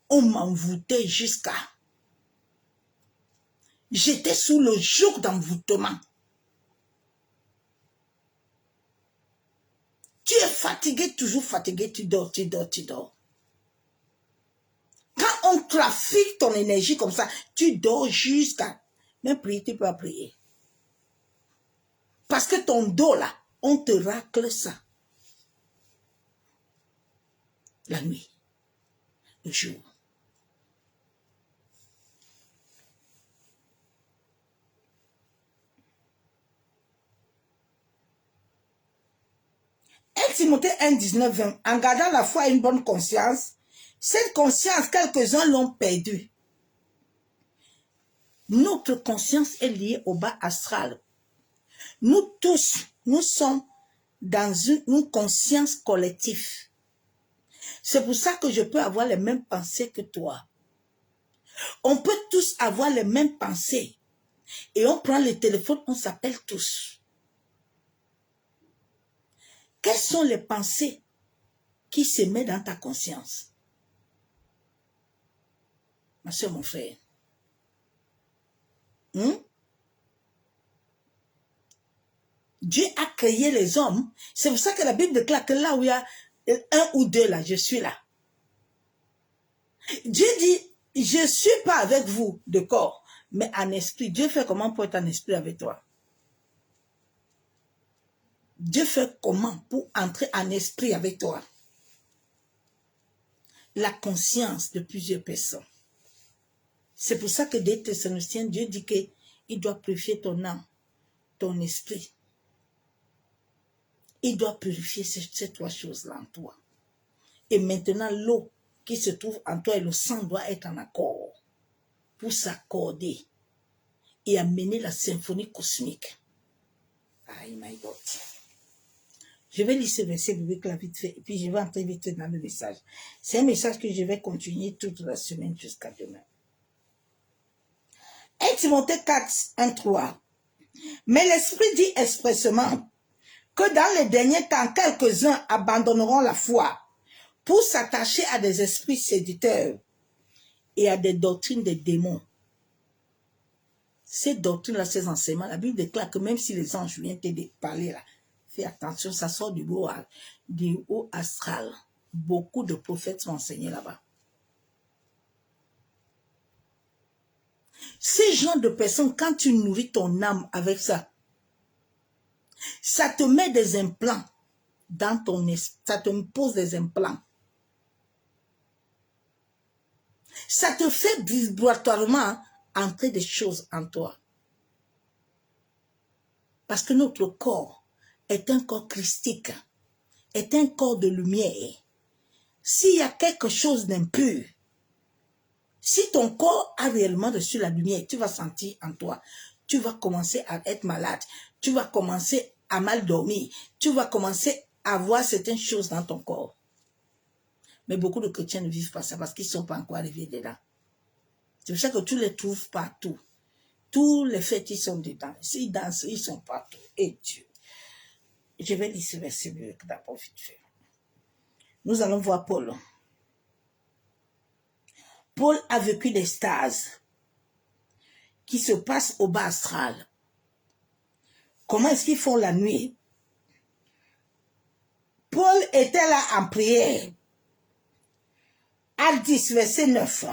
A: On m'envoûtait jusqu'à... J'étais sous le joug d'envoûtement. Tu es fatigué, toujours fatigué, tu dors, tu dors, tu dors. Quand on trafique ton énergie comme ça, tu dors jusqu'à... Même prier, tu peux pas prier. Parce que ton dos là, on te racle ça. La nuit, le jour. Timothée 1, 19, 20. En gardant la foi et une bonne conscience, cette conscience, quelques-uns l'ont perdue. Notre conscience est liée au bas astral. Nous tous, nous sommes dans une conscience collective. C'est pour ça que je peux avoir les mêmes pensées que toi. On peut tous avoir les mêmes pensées. Et on prend le téléphone, on s'appelle tous. Quelles sont les pensées qui se mettent dans ta conscience? Ma soeur, mon frère. Dieu a créé les hommes. C'est pour ça que la Bible déclare que là où il y a un ou deux, là, je suis là. Dieu dit, je ne suis pas avec vous de corps, mais en esprit. Dieu fait comment pour être en esprit avec toi? Dieu fait comment pour entrer en esprit avec toi? La conscience de plusieurs personnes. C'est pour ça que des Thessaloniciens, Dieu dit qu'il doit purifier ton âme, ton esprit. Il doit purifier ces trois choses-là en toi. Et maintenant, l'eau qui se trouve en toi et le sang doit être en accord pour s'accorder et amener la symphonie cosmique. Aïe, my God. Je vais lire ce verset biblique là vite fait et puis je vais entrer vite dans le message. C'est un message que je vais continuer toute la semaine jusqu'à demain. 1 Timothée 4, 1, 3. Mais l'Esprit dit expressement que dans les derniers temps, quelques-uns abandonneront la foi pour s'attacher à des esprits séducteurs et à des doctrines des démons. Ces doctrines-là, ces enseignements, la Bible déclare que même si les anges viennent te parler là, fais attention, ça sort du haut astral. Beaucoup de prophètes sont enseignés là-bas. Ces genres de personnes, quand tu nourris ton âme avec ça, ça te met des implants dans ton esprit, ça te pose des implants. Ça te fait vibratoirement entrer des choses en toi. Parce que notre corps est un corps christique, est un corps de lumière. S'il y a quelque chose d'impur, si ton corps a réellement reçu la lumière, tu vas sentir en toi, tu vas commencer à être malade, tu vas commencer à mal dormir, tu vas commencer à voir certaines choses dans ton corps. Mais beaucoup de chrétiens ne vivent pas ça parce qu'ils ne sont pas encore arrivés dedans. C'est pour ça que tu les trouves partout. Tous les fêtes, ils sont dedans. S'ils dansent, ils sont partout. Et Dieu. Je vais lire ce verset d'abord vite fait. Nous allons voir Paul. Paul a vécu des stases qui se passent au bas astral. Comment est-ce qu'ils font la nuit? Paul était là en prière. Acte 10, verset 9.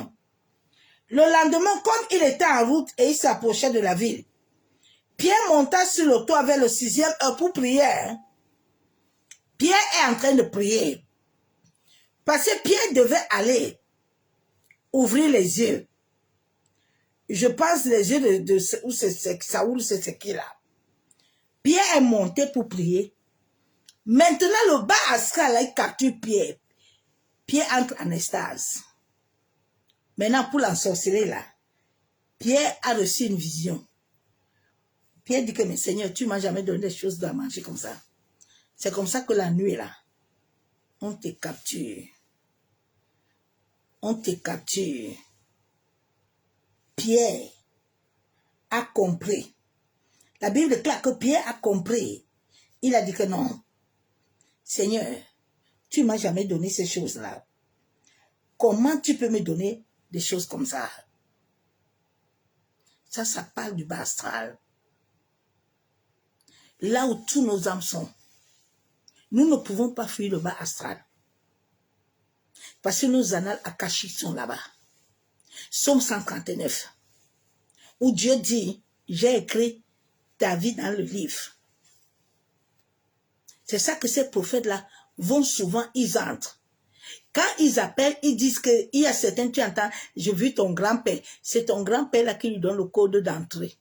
A: Le lendemain, comme il était en route et il s'approchait de la ville, Pierre monta sur le toit vers le 6e heure pour prier. Pierre est en train de prier. Parce que Pierre devait aller ouvrir les yeux. Je pense les yeux de Saoul, c'est ce qu'il a. Pierre est monté pour prier. Maintenant, le bas astral, il capture Pierre. Pierre entre en extase. Maintenant, pour l'ensorceler là, Pierre a reçu une vision. Pierre dit que, mais Seigneur, tu ne m'as jamais donné des choses à manger comme ça. C'est comme ça que la nuit là, on te capture. On te capture. Pierre a compris. La Bible déclare que Pierre a compris. Il a dit que non. Seigneur, tu ne m'as jamais donné ces choses-là. Comment tu peux me donner des choses comme ça? Ça parle du bas astral. Là où tous nos âmes sont. Nous ne pouvons pas fuir le bas astral. Parce que nos annales akashiques sont là-bas. Somme 139. Où Dieu dit, j'ai écrit ta vie dans le livre. C'est ça que ces prophètes-là vont souvent, ils entrent. Quand ils appellent, ils disent qu'il y a certains, tu entends, j'ai vu ton grand-père. C'est ton grand-père là qui lui donne le code d'entrée.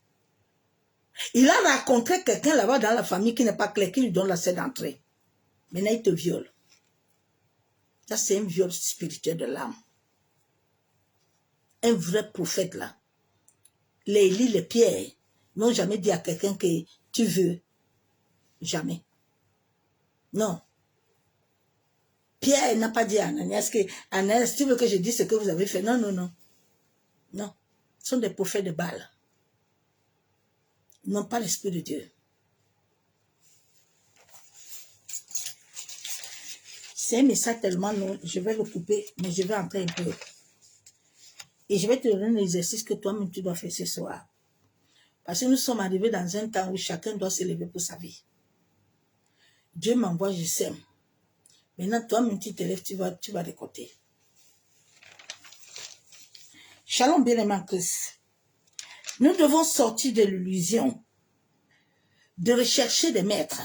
A: Il a rencontré quelqu'un là-bas dans la famille qui n'est pas clair, qui lui donne la clé d'entrée. Maintenant, il te viole. Ça, c'est un viol spirituel de l'âme. Un vrai prophète là. les Élie, les Pierre n'ont jamais dit à quelqu'un que tu veux. Jamais. Non. Pierre n'a pas dit à Ananias que Ananias, tu veux que je dise ce que vous avez fait? Non, non, non. Non. Ce sont des prophètes de Baal. Ils n'ont pas l'esprit de Dieu. C'est un message tellement long, je vais le couper, mais je vais entrer un peu. Et je vais te donner un exercice que toi-même tu dois faire ce soir. Parce que nous sommes arrivés dans un temps où chacun doit se lever pour sa vie. Dieu m'envoie, je sème. Maintenant, toi-même tu te lèves, tu vas récolter. Shalom bien-aimé en Christ. Nous devons sortir de l'illusion de rechercher des maîtres,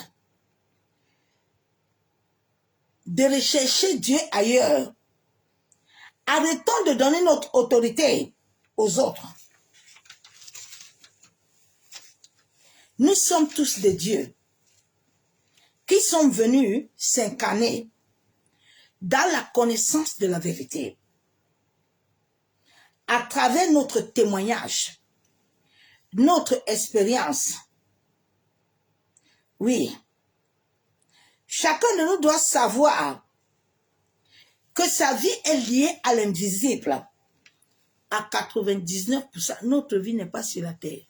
A: de rechercher Dieu ailleurs. Arrêtons de donner notre autorité aux autres. Nous sommes tous des dieux qui sont venus s'incarner dans la connaissance de la vérité. À travers notre témoignage, notre expérience. Oui, chacun de nous doit savoir que sa vie est liée à l'invisible. À 99%, notre vie n'est pas sur la terre.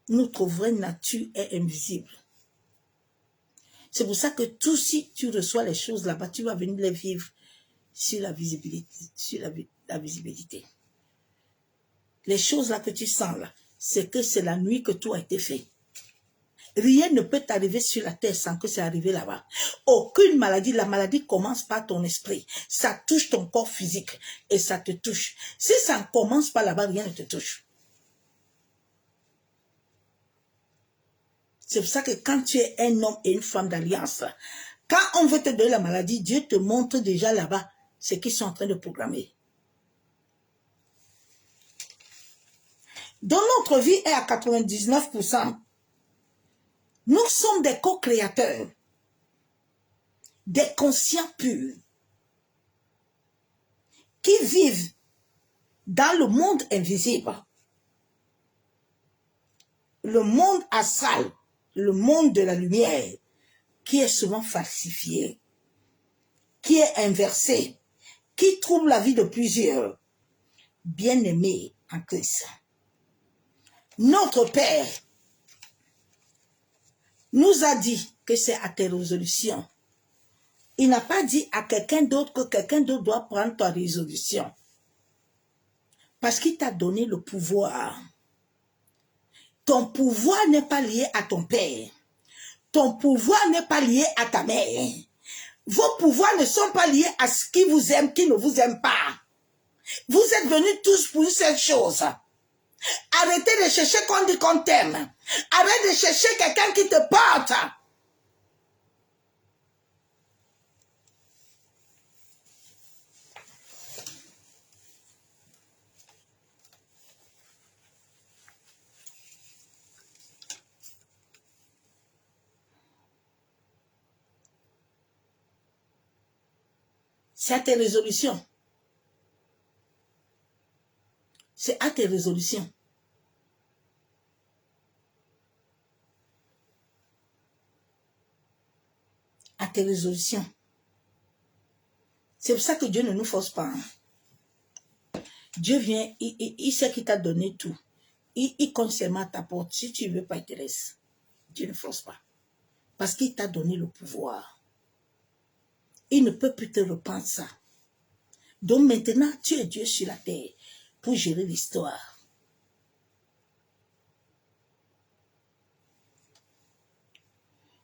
A: Notre vraie nature est invisible. C'est pour ça que tout, si tu reçois les choses là-bas, tu vas venir les vivre sur la visibilité. La visibilité. Les choses là que tu sens là, c'est que c'est la nuit que tout a été fait. Rien ne peut t'arriver sur la terre sans que c'est arrivé là-bas. Aucune maladie, la maladie commence par ton esprit. Ça touche ton corps physique et ça te touche. Si ça ne commence pas là-bas, rien ne te touche. C'est pour ça que quand tu es un homme et une femme d'alliance, quand on veut te donner la maladie, Dieu te montre déjà là-bas ce qu'ils sont en train de programmer. Dans notre vie est à 99%. Nous sommes des co-créateurs, des conscients purs, qui vivent dans le monde invisible, le monde astral, le monde de la lumière, qui est souvent falsifié, qui est inversé, qui trouble la vie de plusieurs, bien-aimés en Christ. Notre Père nous a dit que c'est à tes résolutions. Il n'a pas dit à quelqu'un d'autre que quelqu'un d'autre doit prendre ta résolution. Parce qu'il t'a donné le pouvoir. Ton pouvoir n'est pas lié à ton père. Ton pouvoir n'est pas lié à ta mère. Vos pouvoirs ne sont pas liés à ce qui vous aime, qui ne vous aime pas. Vous êtes venus tous pour une seule chose. Arrêtez de chercher qu'on dit qu'on t'aime. Arrête de chercher quelqu'un qui te porte. C'est à tes résolutions. C'est à tes résolutions. À tes résolutions. C'est pour ça que Dieu ne nous force pas. Hein. Dieu vient, il sait qu'il t'a donné tout. Il compte seulement à ta porte. Si tu ne veux pas, il te laisse. Dieu ne force pas. Parce qu'il t'a donné le pouvoir. Il ne peut plus te reprendre ça. Donc maintenant, tu es Dieu sur la terre pour gérer l'histoire.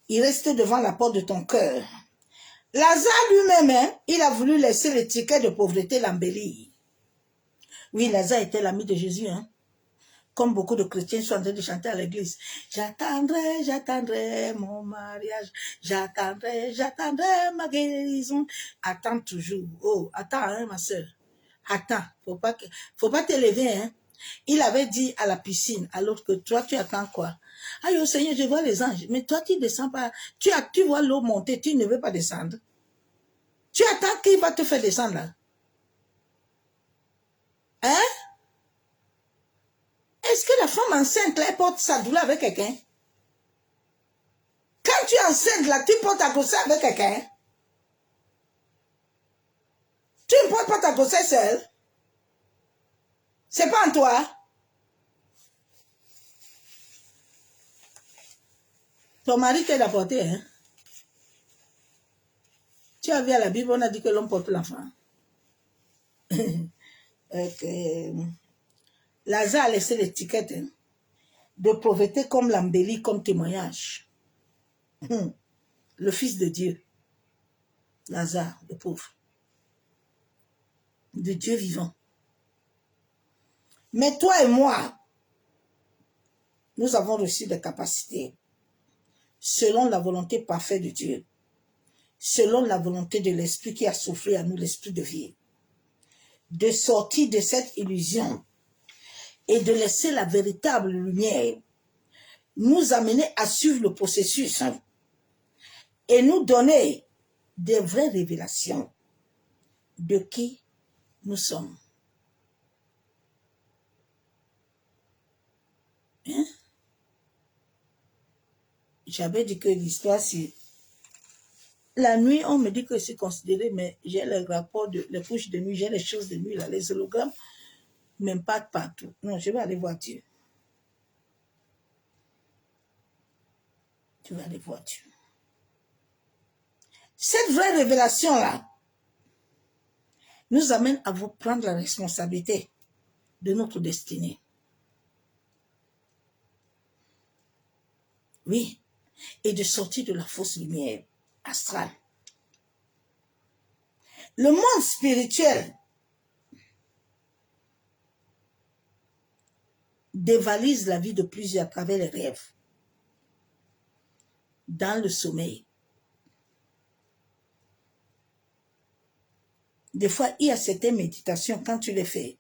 A: Il reste devant la porte de ton cœur. Lazare lui-même, hein, il a voulu laisser l'étiquette de pauvreté l'embellir. Oui, Lazare était l'ami de Jésus. Hein. Comme beaucoup de chrétiens sont en train de chanter à l'église. J'attendrai, j'attendrai mon mariage. J'attendrai, j'attendrai ma guérison. Attends toujours. Oh, attends, hein, ma soeur. Attends, faut pas t'élever. Hein. Il avait dit à la piscine, alors que toi, tu attends quoi? Aïe, oh Seigneur, je vois les anges. Mais toi, tu ne descends pas. Tu vois l'eau monter, tu ne veux pas descendre. Tu attends qu'il va te faire descendre là. Hein? Est-ce que la femme enceinte, là, elle porte sa douleur avec quelqu'un? Quand tu es enceinte, là, tu portes ta grossesse avec quelqu'un? Tu ne portes pas ta grossesse seule? C'est pas en toi? Ton mari t'aide à porter, hein? Tu as vu à la Bible, on a dit que l'homme porte l'enfant. Lazare a laissé l'étiquette, hein, de pauvreté comme l'embellie, comme témoignage. Le Fils de Dieu, Lazare, le pauvre, de Dieu vivant. Mais toi et moi, nous avons reçu des capacités selon la volonté parfaite de Dieu, selon la volonté de l'Esprit qui a soufflé à nous l'Esprit de vie, de sortir de cette illusion et de laisser la véritable lumière nous amener à suivre le processus, hein, et nous donner des vraies révélations de qui nous sommes. Hein? J'avais dit que l'histoire, c'est... La nuit, on me dit que c'est considéré, mais j'ai les rapports, les couches de nuit, j'ai les choses de nuit, là, les hologrammes, même pas partout. Non, je vais aller voir Dieu. Tu vas aller voir Dieu. Cette vraie révélation-là nous amène à vous prendre la responsabilité de notre destinée. Oui, et de sortir de la fausse lumière astrale. Le monde spirituel dévalise la vie de plusieurs à travers les rêves, dans le sommeil. Des fois, il y a certaines méditations, quand tu les fais,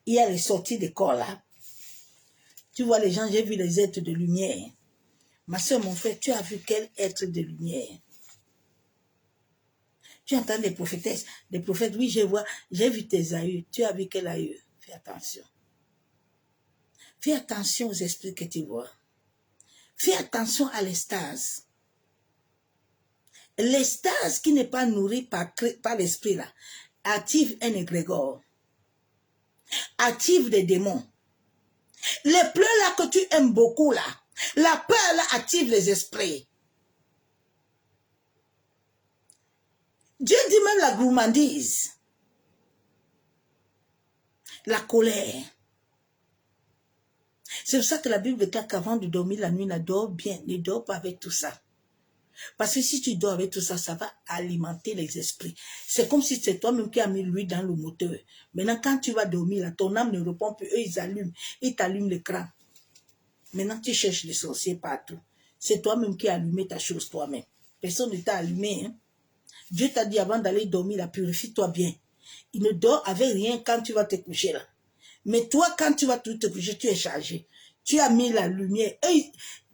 A: il y a les sorties des corps là. Tu vois les gens, j'ai vu les êtres de lumière. Ma soeur, mon frère, tu as vu quel être de lumière? Tu entends des prophétesses, des prophètes, oui, je vois, j'ai vu tes aïeux. Tu as vu quel aïeux? Fais attention. Fais attention aux esprits que tu vois. Fais attention à l'extase. L'extase qui n'est pas nourrie par l'esprit là, active un égrégore, active des démons. Les pleurs là que tu aimes beaucoup là, la peur là active les esprits. Dieu dit même la gourmandise, la colère. C'est pour ça que la Bible déclare qu'avant de dormir la nuit, dors bien, ne dors pas avec tout ça. Parce que si tu dors avec tout ça, ça va alimenter les esprits. C'est comme si c'est toi-même qui as mis l'huile dans le moteur. Maintenant, quand tu vas dormir, là, ton âme ne répond plus. Eux, ils allument. Ils t'allument l'écran. Maintenant, tu cherches les sorciers partout. C'est toi-même qui as allumé ta chose toi-même. Personne ne t'a allumé. Hein? Dieu t'a dit avant d'aller dormir, là, purifie-toi bien. Il ne dort avec rien quand tu vas te coucher là. Mais toi, quand tu vas te coucher, tu es chargé. Tu as mis la lumière.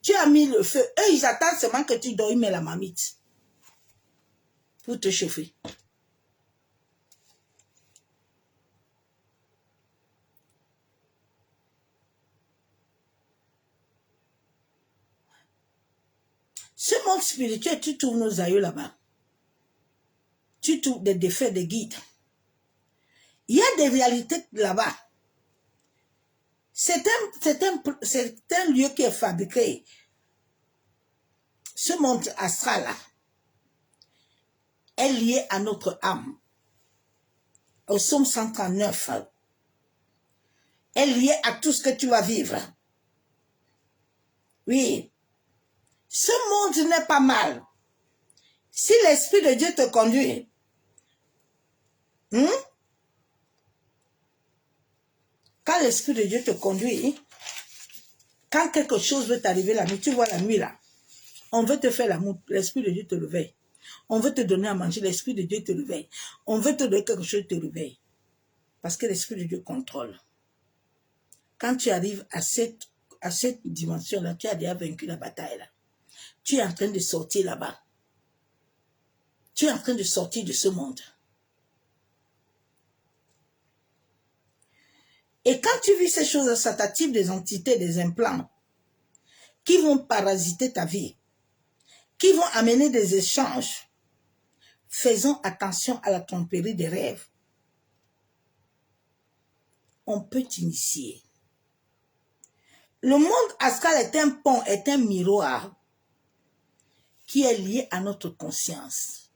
A: Tu as mis le feu. Eux, ils attendent seulement que tu dors, ils mettent la marmite pour te chauffer. Ce monde spirituel, tu trouves nos aïeux là-bas. Tu trouves des défaits, des guides. Il y a des réalités là-bas. C'est un lieu qui est fabriqué. Ce monde astral-là est lié à notre âme. Au psaume 139, est lié à tout ce que tu vas vivre. Oui. Ce monde n'est pas mal. Si l'Esprit de Dieu te conduit, quand l'Esprit de Dieu te conduit, quand quelque chose veut t'arriver la nuit, tu vois la nuit là, on veut te faire l'amour, l'Esprit de Dieu te réveille. On veut te donner à manger, l'Esprit de Dieu te réveille. On veut te donner quelque chose, te réveille. Parce que l'Esprit de Dieu contrôle. Quand tu arrives à cette dimension-là, tu as déjà vaincu la bataille là. Tu es en train de sortir là-bas. Tu es en train de sortir de ce monde. Et quand tu vis ces choses, ça t'attire des entités, des implants qui vont parasiter ta vie, qui vont amener des échanges. Faisons attention à la tromperie des rêves. On peut t'initier. Le monde astral est un pont, est un miroir qui est lié à notre conscience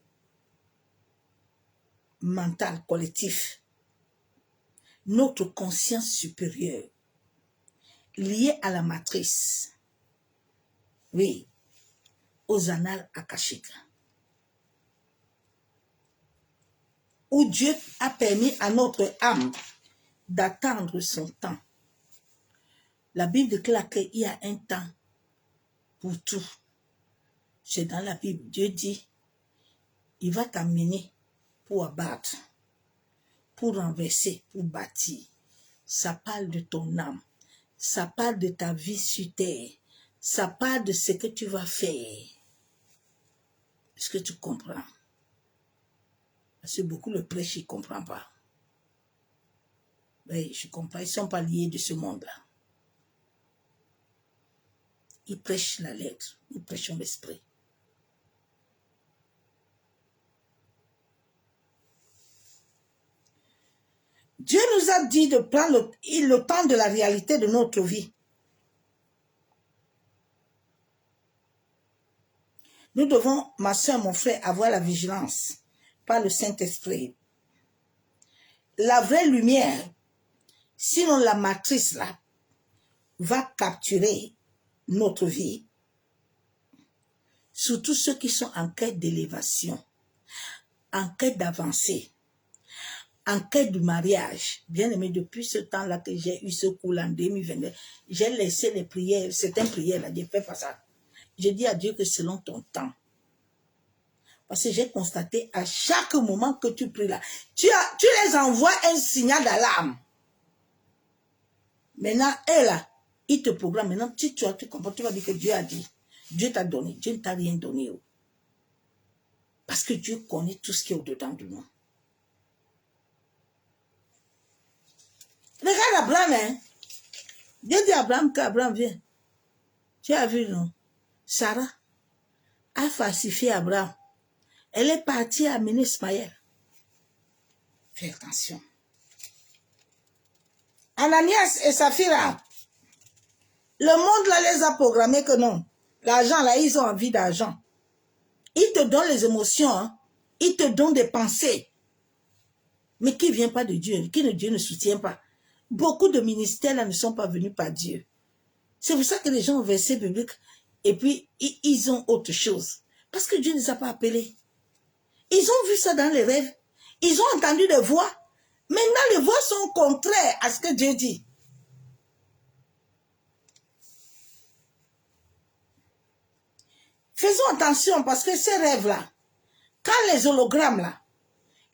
A: mentale, collective. Notre conscience supérieure, liée à la matrice, oui, aux annales akashiques, où Dieu a permis à notre âme d'attendre son temps. La Bible déclare qu'il y a un temps pour tout. C'est dans la Bible. Dieu dit, il va t'amener pour abattre, pour renverser, pour bâtir. Ça parle de ton âme. Ça parle de ta vie sur terre. Ça parle de ce que tu vas faire. Est-ce que tu comprends? Parce que beaucoup le prêchent, ils ne comprennent pas. Oui, je comprends. Ils ne sont pas liés de ce monde-là. Ils prêchent la lettre. Nous prêchons l'esprit. Dieu nous a dit de prendre le temps de la réalité de notre vie. Nous devons, ma soeur, mon frère, avoir la vigilance par le Saint-Esprit. La vraie lumière, sinon la matrice là, va capturer notre vie. Surtout ceux qui sont en quête d'élévation, en quête d'avancée, en quête du mariage. Bien aimé, depuis ce temps-là que j'ai eu ce coup-là en 2022, j'ai laissé les prières, certaines prières là, je ne fais pas ça. Je dis à Dieu que selon ton temps. Parce que j'ai constaté à chaque moment que tu pries là, tu les envoies un signal d'alarme. Maintenant, eux là, ils te programment. Maintenant, tu comprends, tu vas dire que Dieu a dit. Dieu t'a donné. Dieu ne t'a rien donné. Parce que Dieu connaît tout ce qui est au-dedans de nous. Regarde Abraham, hein. Dieu dit à Abraham qu'Abraham vient. Tu as vu, non? Sarah a falsifié Abraham. Elle est partie amener Ismaël. Fais attention. Ananias et Saphira, le monde là les a programmés que non. L'argent là, ils ont envie d'argent. Ils te donnent les émotions, hein. Ils te donnent des pensées. Mais qui ne vient pas de Dieu, Dieu ne soutient pas. Beaucoup de ministères là ne sont pas venus par Dieu. C'est pour ça que les gens ont versé biblique et puis ils ont autre chose. Parce que Dieu ne les a pas appelés. Ils ont vu ça dans les rêves. Ils ont entendu des voix. Maintenant, les voix sont contraires à ce que Dieu dit. Faisons attention parce que ces rêves-là, quand les hologrammes là,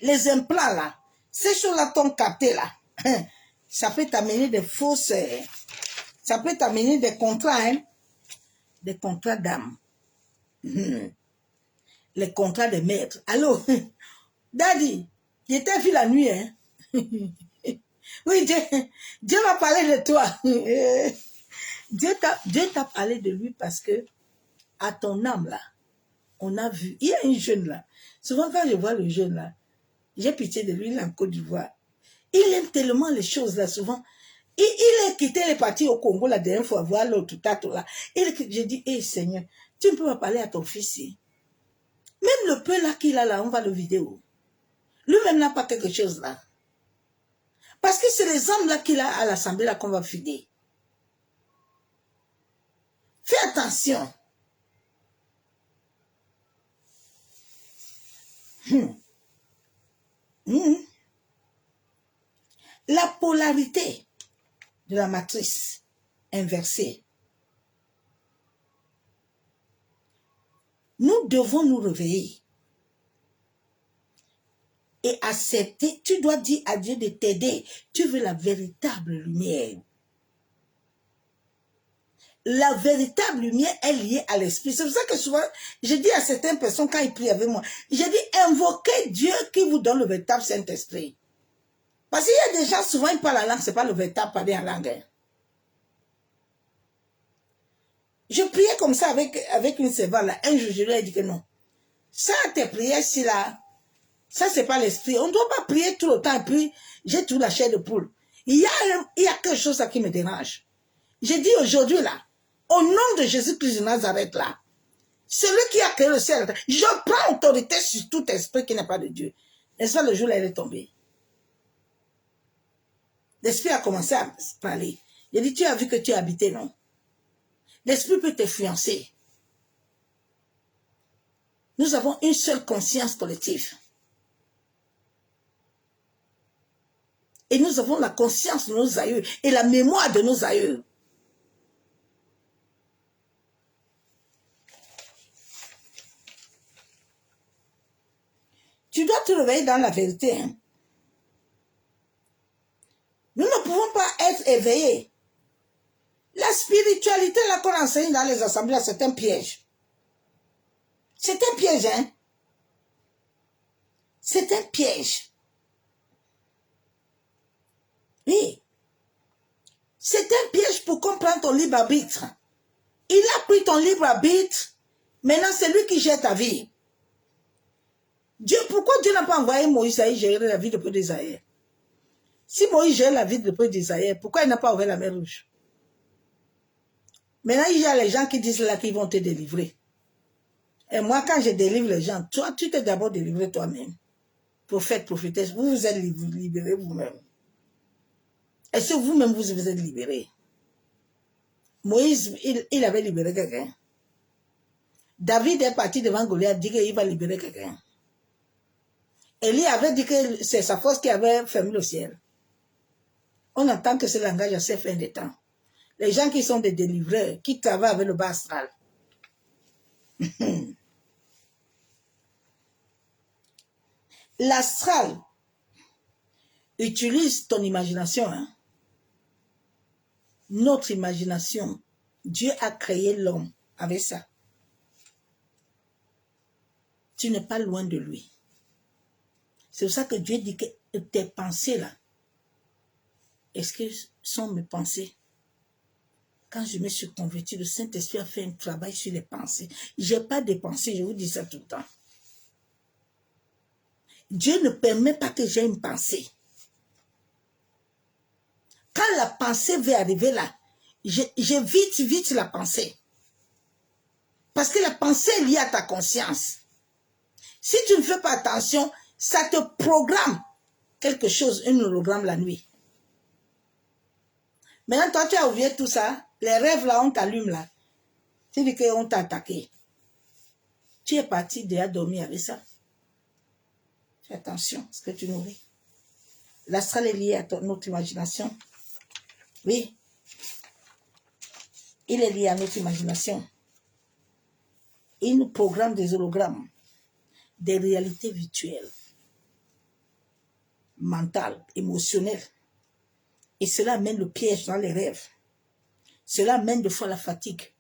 A: les implants là, ces choses-là t'ont capté là, ça peut t'amener des fausses, ça peut t'amener des contrats, hein, des contrats d'âme. Les contrats de maître. Allô, Daddy, je t'ai vu la nuit, hein. Oui, Dieu m'a parlé de toi. Dieu t'a parlé de lui parce que à ton âme là, on a vu. Il y a une jeune là. Souvent quand je vois le jeune là, j'ai pitié de lui, il est en Côte d'Ivoire. Il aime tellement les choses là, souvent. Il a quitté les parties au Congo la dernière fois, voir l'autre tato là. J'ai dit, hé Seigneur, tu ne peux pas parler à ton fils ici. Même le peu là qu'il a là, on va le vidéo. Lui-même n'a pas quelque chose là. Parce que c'est les hommes là qu'il a à l'assemblée là qu'on va vider. Fais attention. La polarité de la matrice inversée. Nous devons nous réveiller et accepter. Tu dois dire à Dieu de t'aider. Tu veux la véritable lumière. La véritable lumière est liée à l'esprit. C'est pour ça que souvent, je dis à certaines personnes quand ils prient avec moi, je dis invoquez Dieu qui vous donne le véritable Saint-Esprit. Parce qu'il y a des gens, souvent, ils parlent la langue, ce n'est pas le véritable parler en langue. Hein. Je priais comme ça avec une servante là. Un jour, je lui ai dit que non. Ça, tes prières, si là, ça, c'est pas l'esprit. On ne doit pas prier tout le temps et puis j'ai tout la chair de poule. Il y a quelque chose qui me dérange. J'ai dit aujourd'hui là, au nom de Jésus-Christ de Nazareth là, celui qui a créé le ciel, je prends autorité sur tout esprit qui n'est pas de Dieu. N'est-ce pas, le jour là, elle est tombée. L'esprit a commencé à parler. Il a dit, tu as vu que tu es habité, non? L'esprit peut t'influencer. Nous avons une seule conscience collective. Et nous avons la conscience de nos aïeux et la mémoire de nos aïeux. Tu dois te réveiller dans la vérité. Hein? Nous ne pouvons pas être éveillés. La spiritualité là qu'on enseigne dans les assemblées, c'est un piège. C'est un piège, hein? C'est un piège. Oui. C'est un piège pour comprendre ton libre arbitre. Il a pris ton libre arbitre. Maintenant, c'est lui qui gère ta vie. Dieu, pourquoi Dieu n'a pas envoyé Moïse à gérer la vie de peuple d'Israël? Si Moïse gère la vie de peuple d'Israël, pourquoi il n'a pas ouvert la mer rouge? Maintenant, il y a les gens qui disent là qu'ils vont te délivrer. Et moi, quand je délivre les gens, toi, tu t'es d'abord délivré toi-même. Prophète, prophétesse, vous vous êtes libérés vous-même. Est-ce que vous-même vous êtes libérés? Moïse, il avait libéré quelqu'un. David est parti devant Goliath, dit qu'il va libérer quelqu'un. Élie avait dit que c'est sa force qui avait fermé le ciel. On entend que ce langage à ces fins de temps. Les gens qui sont des délivreurs, qui travaillent avec le bas astral. L'astral utilise ton imagination. Hein? Notre imagination. Dieu a créé l'homme avec ça. Tu n'es pas loin de lui. C'est pour ça que Dieu dit que tes pensées là, est-ce que sont mes pensées? Quand je me suis converti, le Saint-Esprit a fait un travail sur les pensées. Je n'ai pas de pensées, je vous dis ça tout le temps. Dieu ne permet pas que j'ai une pensée. Quand la pensée veut arriver là, j'évite vite la pensée. Parce que la pensée est liée à ta conscience. Si tu ne fais pas attention, ça te programme quelque chose, un hologramme la nuit. Maintenant, toi, tu as oublié tout ça. Les rêves là, on t'allume là. Tu dis qu'on t'a attaqué. Tu es parti déjà dormir avec ça. Fais attention à ce que tu nourris. L'astral est lié à notre imagination. Oui. Il est lié à notre imagination. Il nous programme des hologrammes, des réalités virtuelles, mentales, émotionnelles. Et cela amène le piège dans les rêves. Cela amène de fois la fatigue.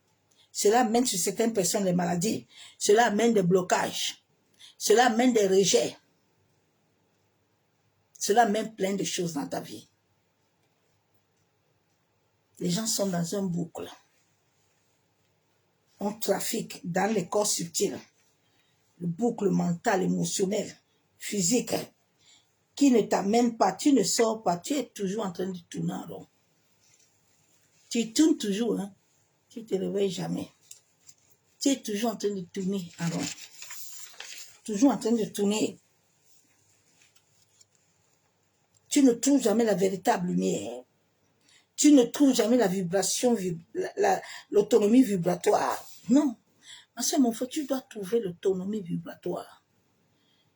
A: Cela amène sur certaines personnes les maladies. Cela amène des blocages. Cela amène des rejets. Cela amène plein de choses dans ta vie. Les gens sont dans un boucle. On trafique dans les corps subtils. Le boucle mental, émotionnel, physique, qui ne t'amène pas, tu ne sors pas, tu es toujours en train de tourner en rond. Tu tournes toujours, hein? Tu ne te réveilles jamais. Tu es toujours en train de tourner en rond. Toujours en train de tourner. Tu ne trouves jamais la véritable lumière. Tu ne trouves jamais la vibration, l'autonomie vibratoire. Non. Ma soeur, mon frère, tu dois trouver l'autonomie vibratoire.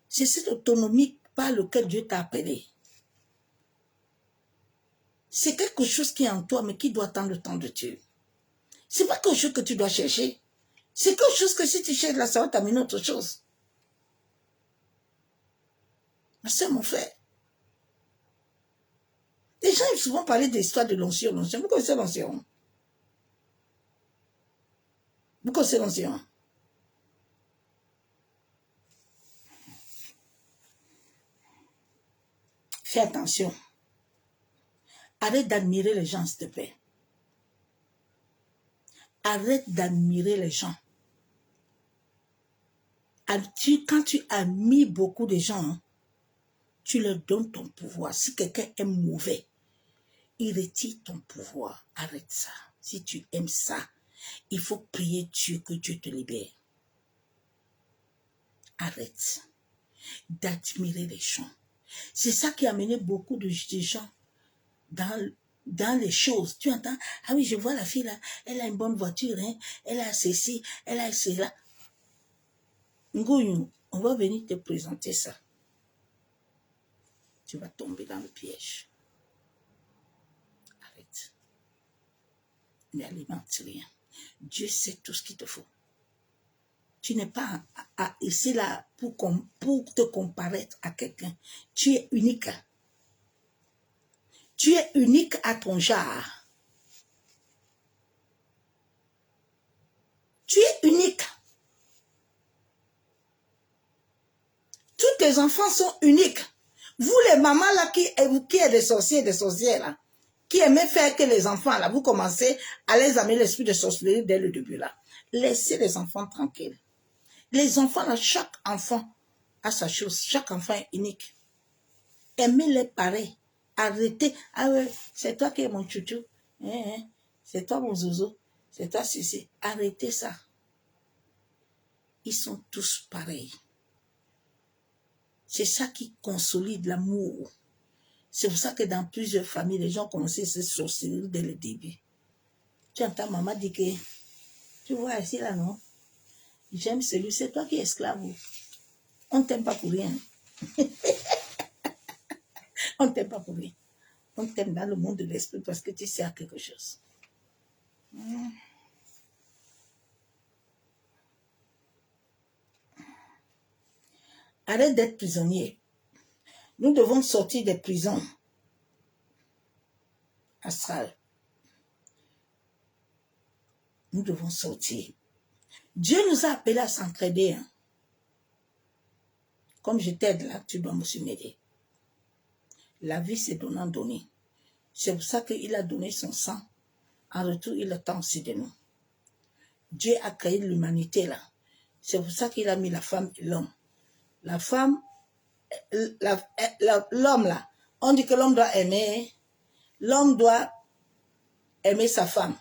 A: C'est cette autonomie par laquelle Dieu t'a appelé. C'est quelque chose qui est en toi, mais qui doit attendre le temps de Dieu. C'est pas quelque chose que tu dois chercher. C'est quelque chose que si tu cherches là, ça va t'amener autre chose. Ma soeur, mon frère. Les gens aiment souvent parler de l'histoire de l'onction. Vous connaissez l'onction? Vous connaissez l'onction? Fais attention. Arrête d'admirer les gens, s'il te plaît. Arrête d'admirer les gens. Quand tu admires beaucoup de gens, hein, tu leur donnes ton pouvoir. Si quelqu'un est mauvais, il retire ton pouvoir. Arrête ça. Si tu aimes ça, il faut prier Dieu que Dieu te libère. Arrête d'admirer les gens. C'est ça qui a amené beaucoup de gens dans les choses. Tu entends? Ah oui, je vois la fille là, elle a une bonne voiture, hein? Elle a ceci, elle a cela. Ngouyou, on va venir te présenter ça. Tu vas tomber dans le piège. Arrête. N'alimente rien. Dieu sait tout ce qu'il te faut. Tu n'es pas ici là pour te comparer à quelqu'un. Tu es unique. Tu es unique à ton genre. Tu es unique. Tous tes enfants sont uniques. Vous les mamans là qui êtes des sorciers et des sorcières là, qui aimez faire que les enfants là, vous commencez à les amener l'esprit de sorcellerie dès le début là. Laissez les enfants tranquilles. Les enfants là, chaque enfant a sa chose. Chaque enfant est unique. Aimez-les pareil. Arrêtez. Ah ouais, c'est toi qui es mon chouchou. C'est toi mon zozo. C'est toi ceci. Arrêtez ça. Ils sont tous pareils. C'est ça qui consolide l'amour. C'est pour ça que dans plusieurs familles, les gens commencent à se sorcellerie dès le début. Tu entends maman dire que, tu vois ici là, non? J'aime celui, c'est toi qui es esclave. On ne t'aime pas pour rien. On ne t'aime pas pour rien. On t'aime dans le monde de l'esprit parce que tu sais à quelque chose. Arrête d'être prisonnier. Nous devons sortir des prisons astrales. Nous devons sortir. Dieu nous a appelés à s'entraider. Hein. Comme je t'aide là, tu dois aussi m'aider. La vie, c'est donnant-donner. C'est pour ça qu'il a donné son sang. En retour, il attend aussi de nous. Dieu a créé l'humanité là. C'est pour ça qu'il a mis la femme et l'homme. La femme, l'homme là, on dit que l'homme doit aimer. L'homme doit aimer sa femme.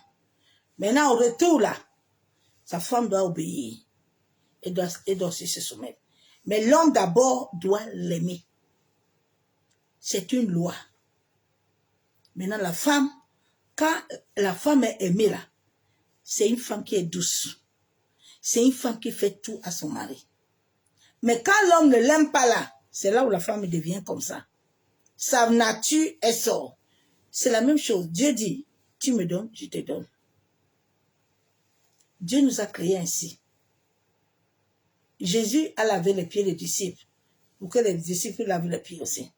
A: Maintenant, au retour là, sa femme doit obéir. Et doit aussi se soumettre. Mais l'homme d'abord doit l'aimer. C'est une loi. Maintenant, la femme, quand la femme est aimée là, c'est une femme qui est douce. C'est une femme qui fait tout à son mari. Mais quand l'homme ne l'aime pas là, c'est là où la femme devient comme ça. Sa nature est sort. C'est la même chose. Dieu dit, tu me donnes, je te donne. Dieu nous a créés ainsi. Jésus a lavé les pieds des disciples pour que les disciples lavent les pieds aussi.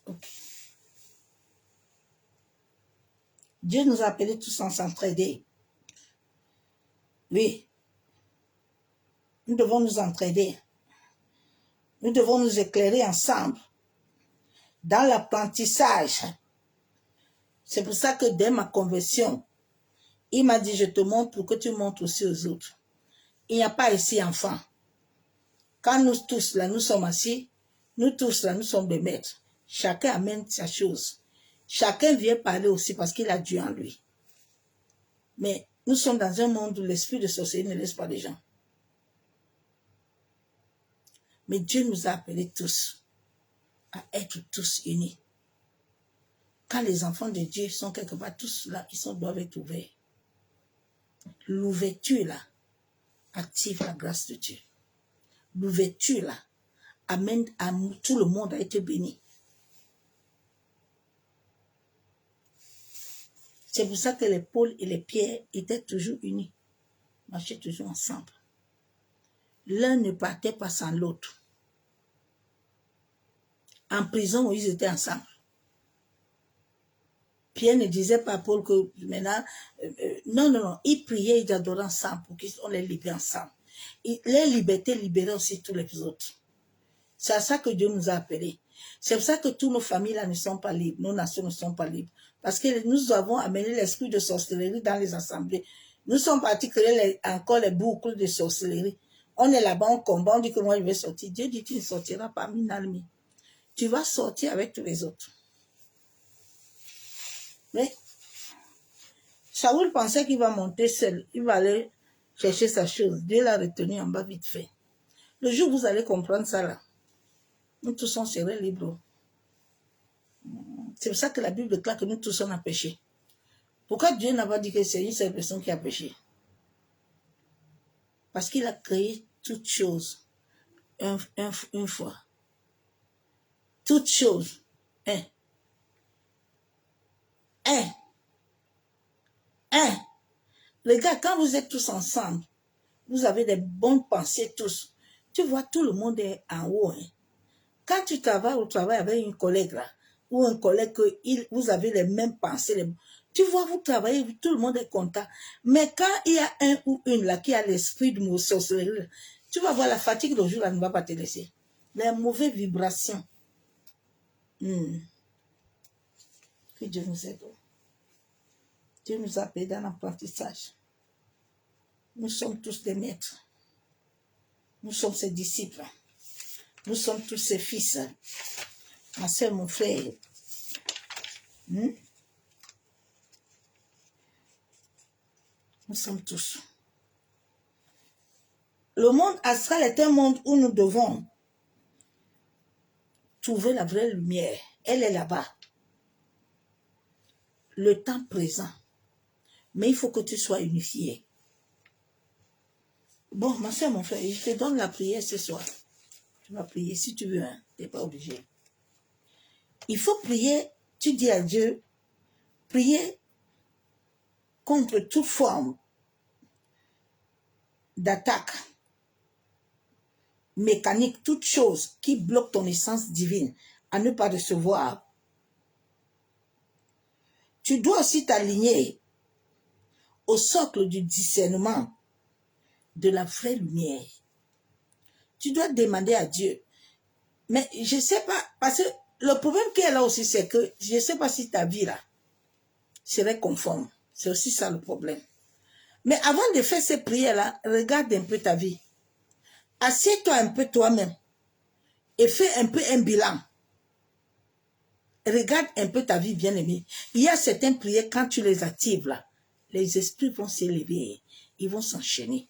A: Okay. Dieu nous a appelés tous à s'entraider. Oui. Nous devons nous entraider. Nous devons nous éclairer ensemble. Dans l'apprentissage. C'est pour ça que dès ma conversion, il m'a dit, je te montre pour que tu montres aussi aux autres. Il n'y a pas ici enfant. Quand nous tous là, nous sommes assis, nous tous là, nous sommes des maîtres. Chacun amène sa chose. Chacun vient parler aussi parce qu'il a Dieu en lui. Mais nous sommes dans un monde où l'esprit de sorcellerie ne laisse pas les gens. Mais Dieu nous a appelés tous à être tous unis. Quand les enfants de Dieu sont quelque part, tous là, doivent être ouverts. L'ouverture là active la grâce de Dieu. L'ouverture là amène à tout le monde à être béni. C'est pour ça que les Paul et les Pierre étaient toujours unis, marchaient toujours ensemble. L'un ne partait pas sans l'autre. En prison, ils étaient ensemble. Pierre ne disait pas à Paul que maintenant... non, ils priaient, ils adoraient ensemble pour qu'on les libère ensemble. Les libertés libéraient aussi tous les autres. C'est à ça que Dieu nous a appelés. C'est pour ça que toutes nos familles là ne sont pas libres, nos nations ne sont pas libres. Parce que nous avons amené l'esprit de sorcellerie dans les assemblées. Nous sommes partis créer encore les boucles de sorcellerie. On est là-bas, on combat, on dit que moi je vais sortir. Dieu dit tu ne sortiras pas, Minalmi. Tu vas sortir avec tous les autres. Mais Saoul pensait qu'il va monter seul, il va aller chercher sa chose. Dieu l'a retenu en bas vite fait. Le jour où vous allez comprendre ça là, nous tous on serait libres. C'est pour ça que la Bible déclare que nous tous on a péché. Pourquoi Dieu n'a pas dit que c'est une seule personne qui a péché? Parce qu'il a créé toutes choses une fois. Toutes choses. Les gars, quand vous êtes tous ensemble, vous avez des bonnes pensées tous. Tu vois, tout le monde est en haut. Quand tu travailles au travail avec une collègue là, ou un collègue que vous avez les mêmes pensées, tu vois, vous travaillez, tout le monde est content. Mais quand il y a un ou une là qui a l'esprit de sorcellerie, tu vas voir la fatigue le jour là ne va pas te laisser. Les mauvaises vibrations. Que Dieu nous aide. Dieu nous a appelés dans l'apprentissage. Nous sommes tous des maîtres. Nous sommes ses disciples. Nous sommes tous ses fils. Ma soeur, mon frère. Nous sommes tous. Le monde astral est un monde où nous devons trouver la vraie lumière. Elle est là-bas. Le temps présent. Mais il faut que tu sois unifié. Bon, ma soeur, mon frère, je te donne la prière ce soir. Tu vas prier si tu veux, hein. Tu n'es pas obligé. Il faut prier, tu dis à Dieu, prier contre toute forme d'attaque mécanique, toute chose qui bloque ton essence divine à ne pas recevoir. Tu dois aussi t'aligner au socle du discernement de la vraie lumière. Tu dois demander à Dieu. Mais je ne sais pas, parce que le problème qu'il y a là aussi, c'est que je ne sais pas si ta vie là serait conforme. C'est aussi ça le problème. Mais avant de faire ces prières-là, regarde un peu ta vie. Assieds-toi un peu toi-même et fais un peu un bilan. Regarde un peu ta vie, bien-aimée. Il y a certaines prières, quand tu les actives là, les esprits vont s'élever, ils vont s'enchaîner.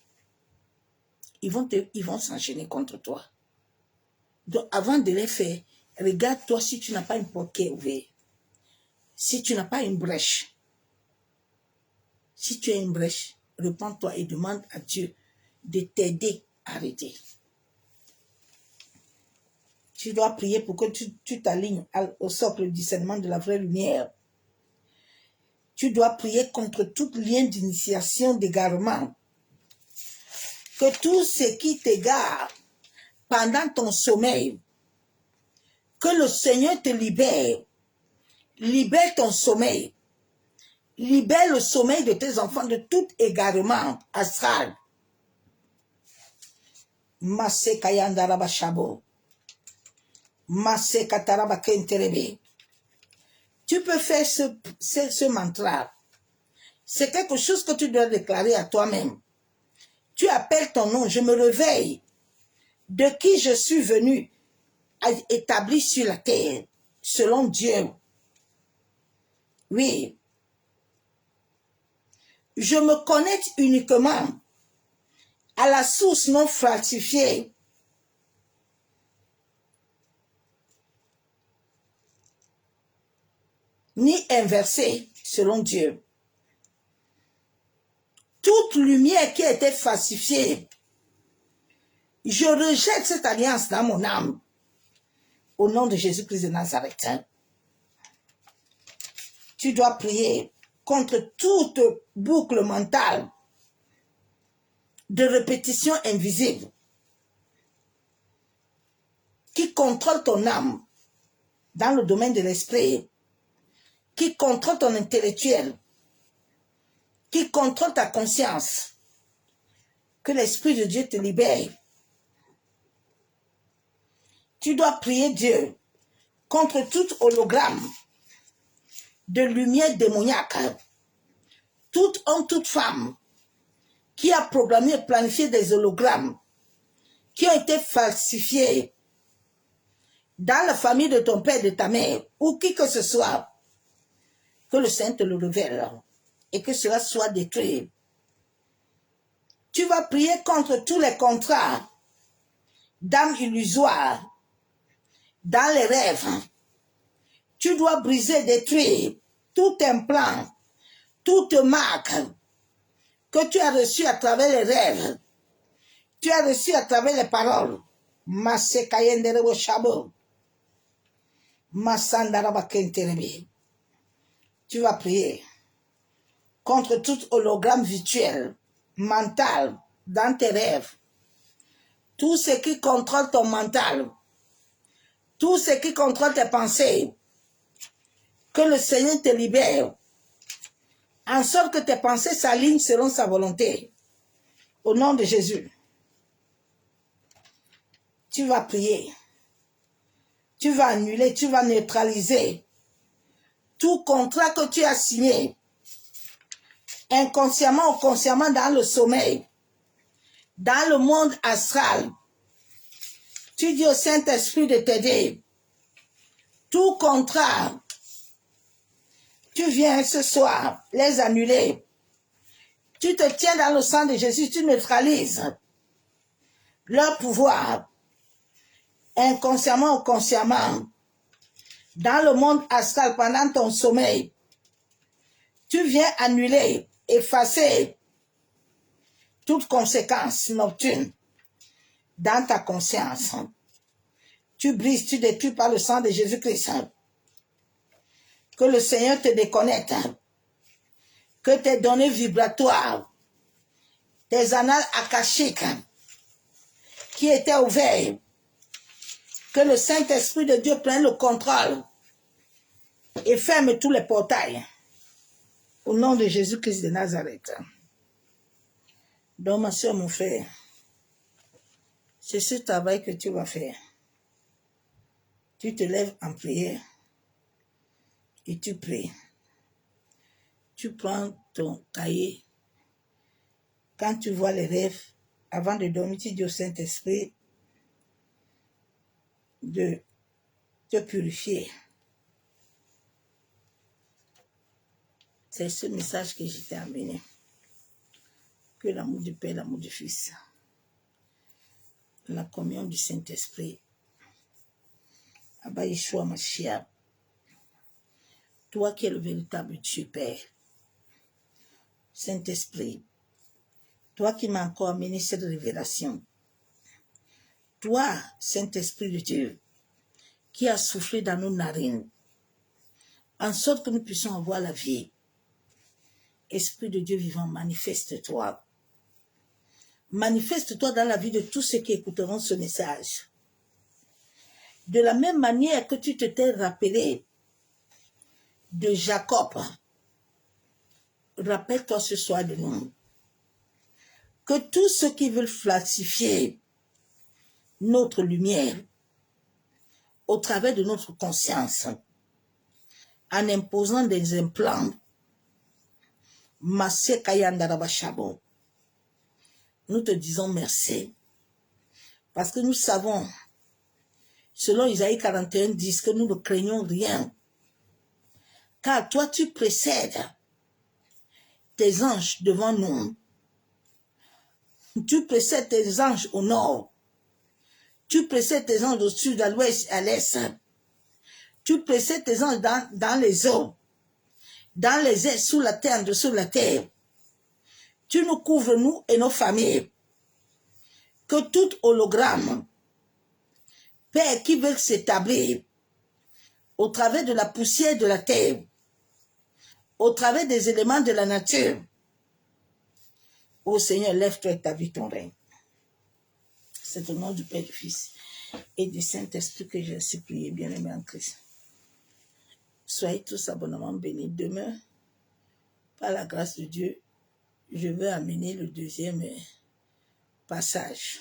A: Ils vont s'enchaîner contre toi. Donc, avant de les faire, regarde-toi si tu n'as pas une porte qui est ouverte. Si tu n'as pas une brèche. Si tu as une brèche, repens-toi et demande à Dieu de t'aider à arrêter. Tu dois prier pour que tu t'alignes au socle du discernement de la vraie lumière. Tu dois prier contre tout lien d'initiation, d'égarement. Que tout ce qui t'égare pendant ton sommeil, que le Seigneur te libère. Libère ton sommeil. Libère le sommeil de tes enfants de tout égarement astral. Masse kayandaraba shabo. Masse kataraba kenterebe. Tu peux faire ce mantra. C'est quelque chose que tu dois déclarer à toi-même. Tu appelles ton nom, je me réveille. De qui je suis venu, établi sur la terre, selon Dieu. Oui. Je me connecte uniquement à la source non falsifiée. Ni inversée, selon Dieu. Toute lumière qui a été falsifiée, je rejette cette alliance dans mon âme. Au nom de Jésus-Christ de Nazareth. Tu dois prier contre toute boucle mentale de répétition invisible qui contrôle ton âme dans le domaine de l'esprit, qui contrôle ton intellectuel, qui contrôle ta conscience. que l'Esprit de Dieu te libère. Tu dois prier Dieu contre tout hologramme de lumière démoniaque, toute homme, toute femme qui a programmé et planifié des hologrammes qui ont été falsifiés dans la famille de ton père, de ta mère, ou qui que ce soit, que le Saint te le révèle et que cela soit détruit. Tu vas prier contre tous les contrats d'âme illusoire dans les rêves. Tu dois briser, détruire tout implant, toute marque que tu as reçue à travers les rêves, tu as reçu à travers les paroles. Masekayendere Shabo. Masandarabakenterebe. Tu vas prier contre tout hologramme virtuel, mental, dans tes rêves. Tout ce qui contrôle ton mental, tout ce qui contrôle tes pensées, que le Seigneur te libère, en sorte que tes pensées s'alignent selon sa volonté. Au nom de Jésus, tu vas prier, tu vas annuler, tu vas neutraliser tout contrat que tu as signé, inconsciemment ou consciemment dans le sommeil, dans le monde astral. Tu dis au Saint-Esprit de t'aider. Tout contrat, tu viens ce soir les annuler. Tu te tiens dans le sang de Jésus, tu neutralises leur pouvoir, inconsciemment ou consciemment, dans le monde astral pendant ton sommeil. Tu viens annuler, effacer toute conséquence nocturne dans ta conscience. Tu brises, tu détruis par le sang de Jésus-Christ. Que le Seigneur te déconnecte. Que tes données vibratoires, tes annales akashiques qui étaient ouvertes, que le Saint-Esprit de Dieu prenne le contrôle et ferme tous les portails. Au nom de Jésus-Christ de Nazareth. Donc, ma soeur, mon frère, c'est ce travail que tu vas faire. Tu te lèves en prière et tu pries. Tu prends ton cahier. Quand tu vois les rêves, avant de dormir, tu dis au Saint-Esprit de te purifier. C'est ce message que je t'ai amené. Que l'amour du Père, l'amour du Fils, la communion du Saint-Esprit, Abba Yeshua Mashiach, toi qui es le véritable Dieu Père, Saint-Esprit, toi qui m'as encore amené cette révélation, toi, Saint-Esprit de Dieu, qui a soufflé dans nos narines, en sorte que nous puissions avoir la vie. Esprit de Dieu vivant, manifeste-toi. Manifeste-toi dans la vie de tous ceux qui écouteront ce message. De la même manière que tu t'étais rappelé de Jacob, rappelle-toi ce soir de nous que tous ceux qui veulent falsifier notre lumière au travers de notre conscience, en imposant des implants, nous te disons merci, parce que nous savons, selon Isaïe 41, dit que nous ne craignons rien, car toi tu précèdes tes anges devant nous, tu précèdes tes anges au nord, tu précèdes tes anges au sud, à l'ouest, à l'est, tu précèdes tes anges dans les eaux, dans les airs, sous la terre, en dessous de la terre. Tu nous couvres, nous et nos familles. Que tout hologramme, Père, qui veut s'établir au travers de la poussière de la terre, au travers des éléments de la nature, ô Seigneur, lève-toi et établis ton règne. C'est au nom du Père, du Fils et du Saint-Esprit que j'ai supplié, bien-aimé en Christ. Soyez tous abondamment bénis. Demain, par la grâce de Dieu, je vais amener le deuxième passage.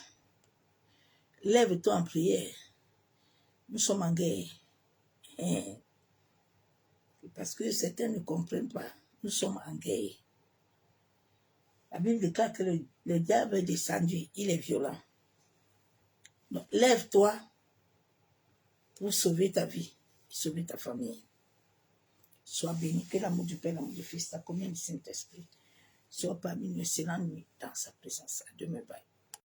A: Lève-toi en prière. Nous sommes en guerre. Hein? Parce que certains ne comprennent pas. Nous sommes en guerre. La Bible déclare que le diable est descendu. Il est violent. Donc, lève-toi pour sauver ta vie, sauver ta famille. Sois béni. Que l'amour du Père, l'amour du Fils, la communion du Saint-Esprit soit parmi nous. C'est la nuit dans sa présence. À demain, bye.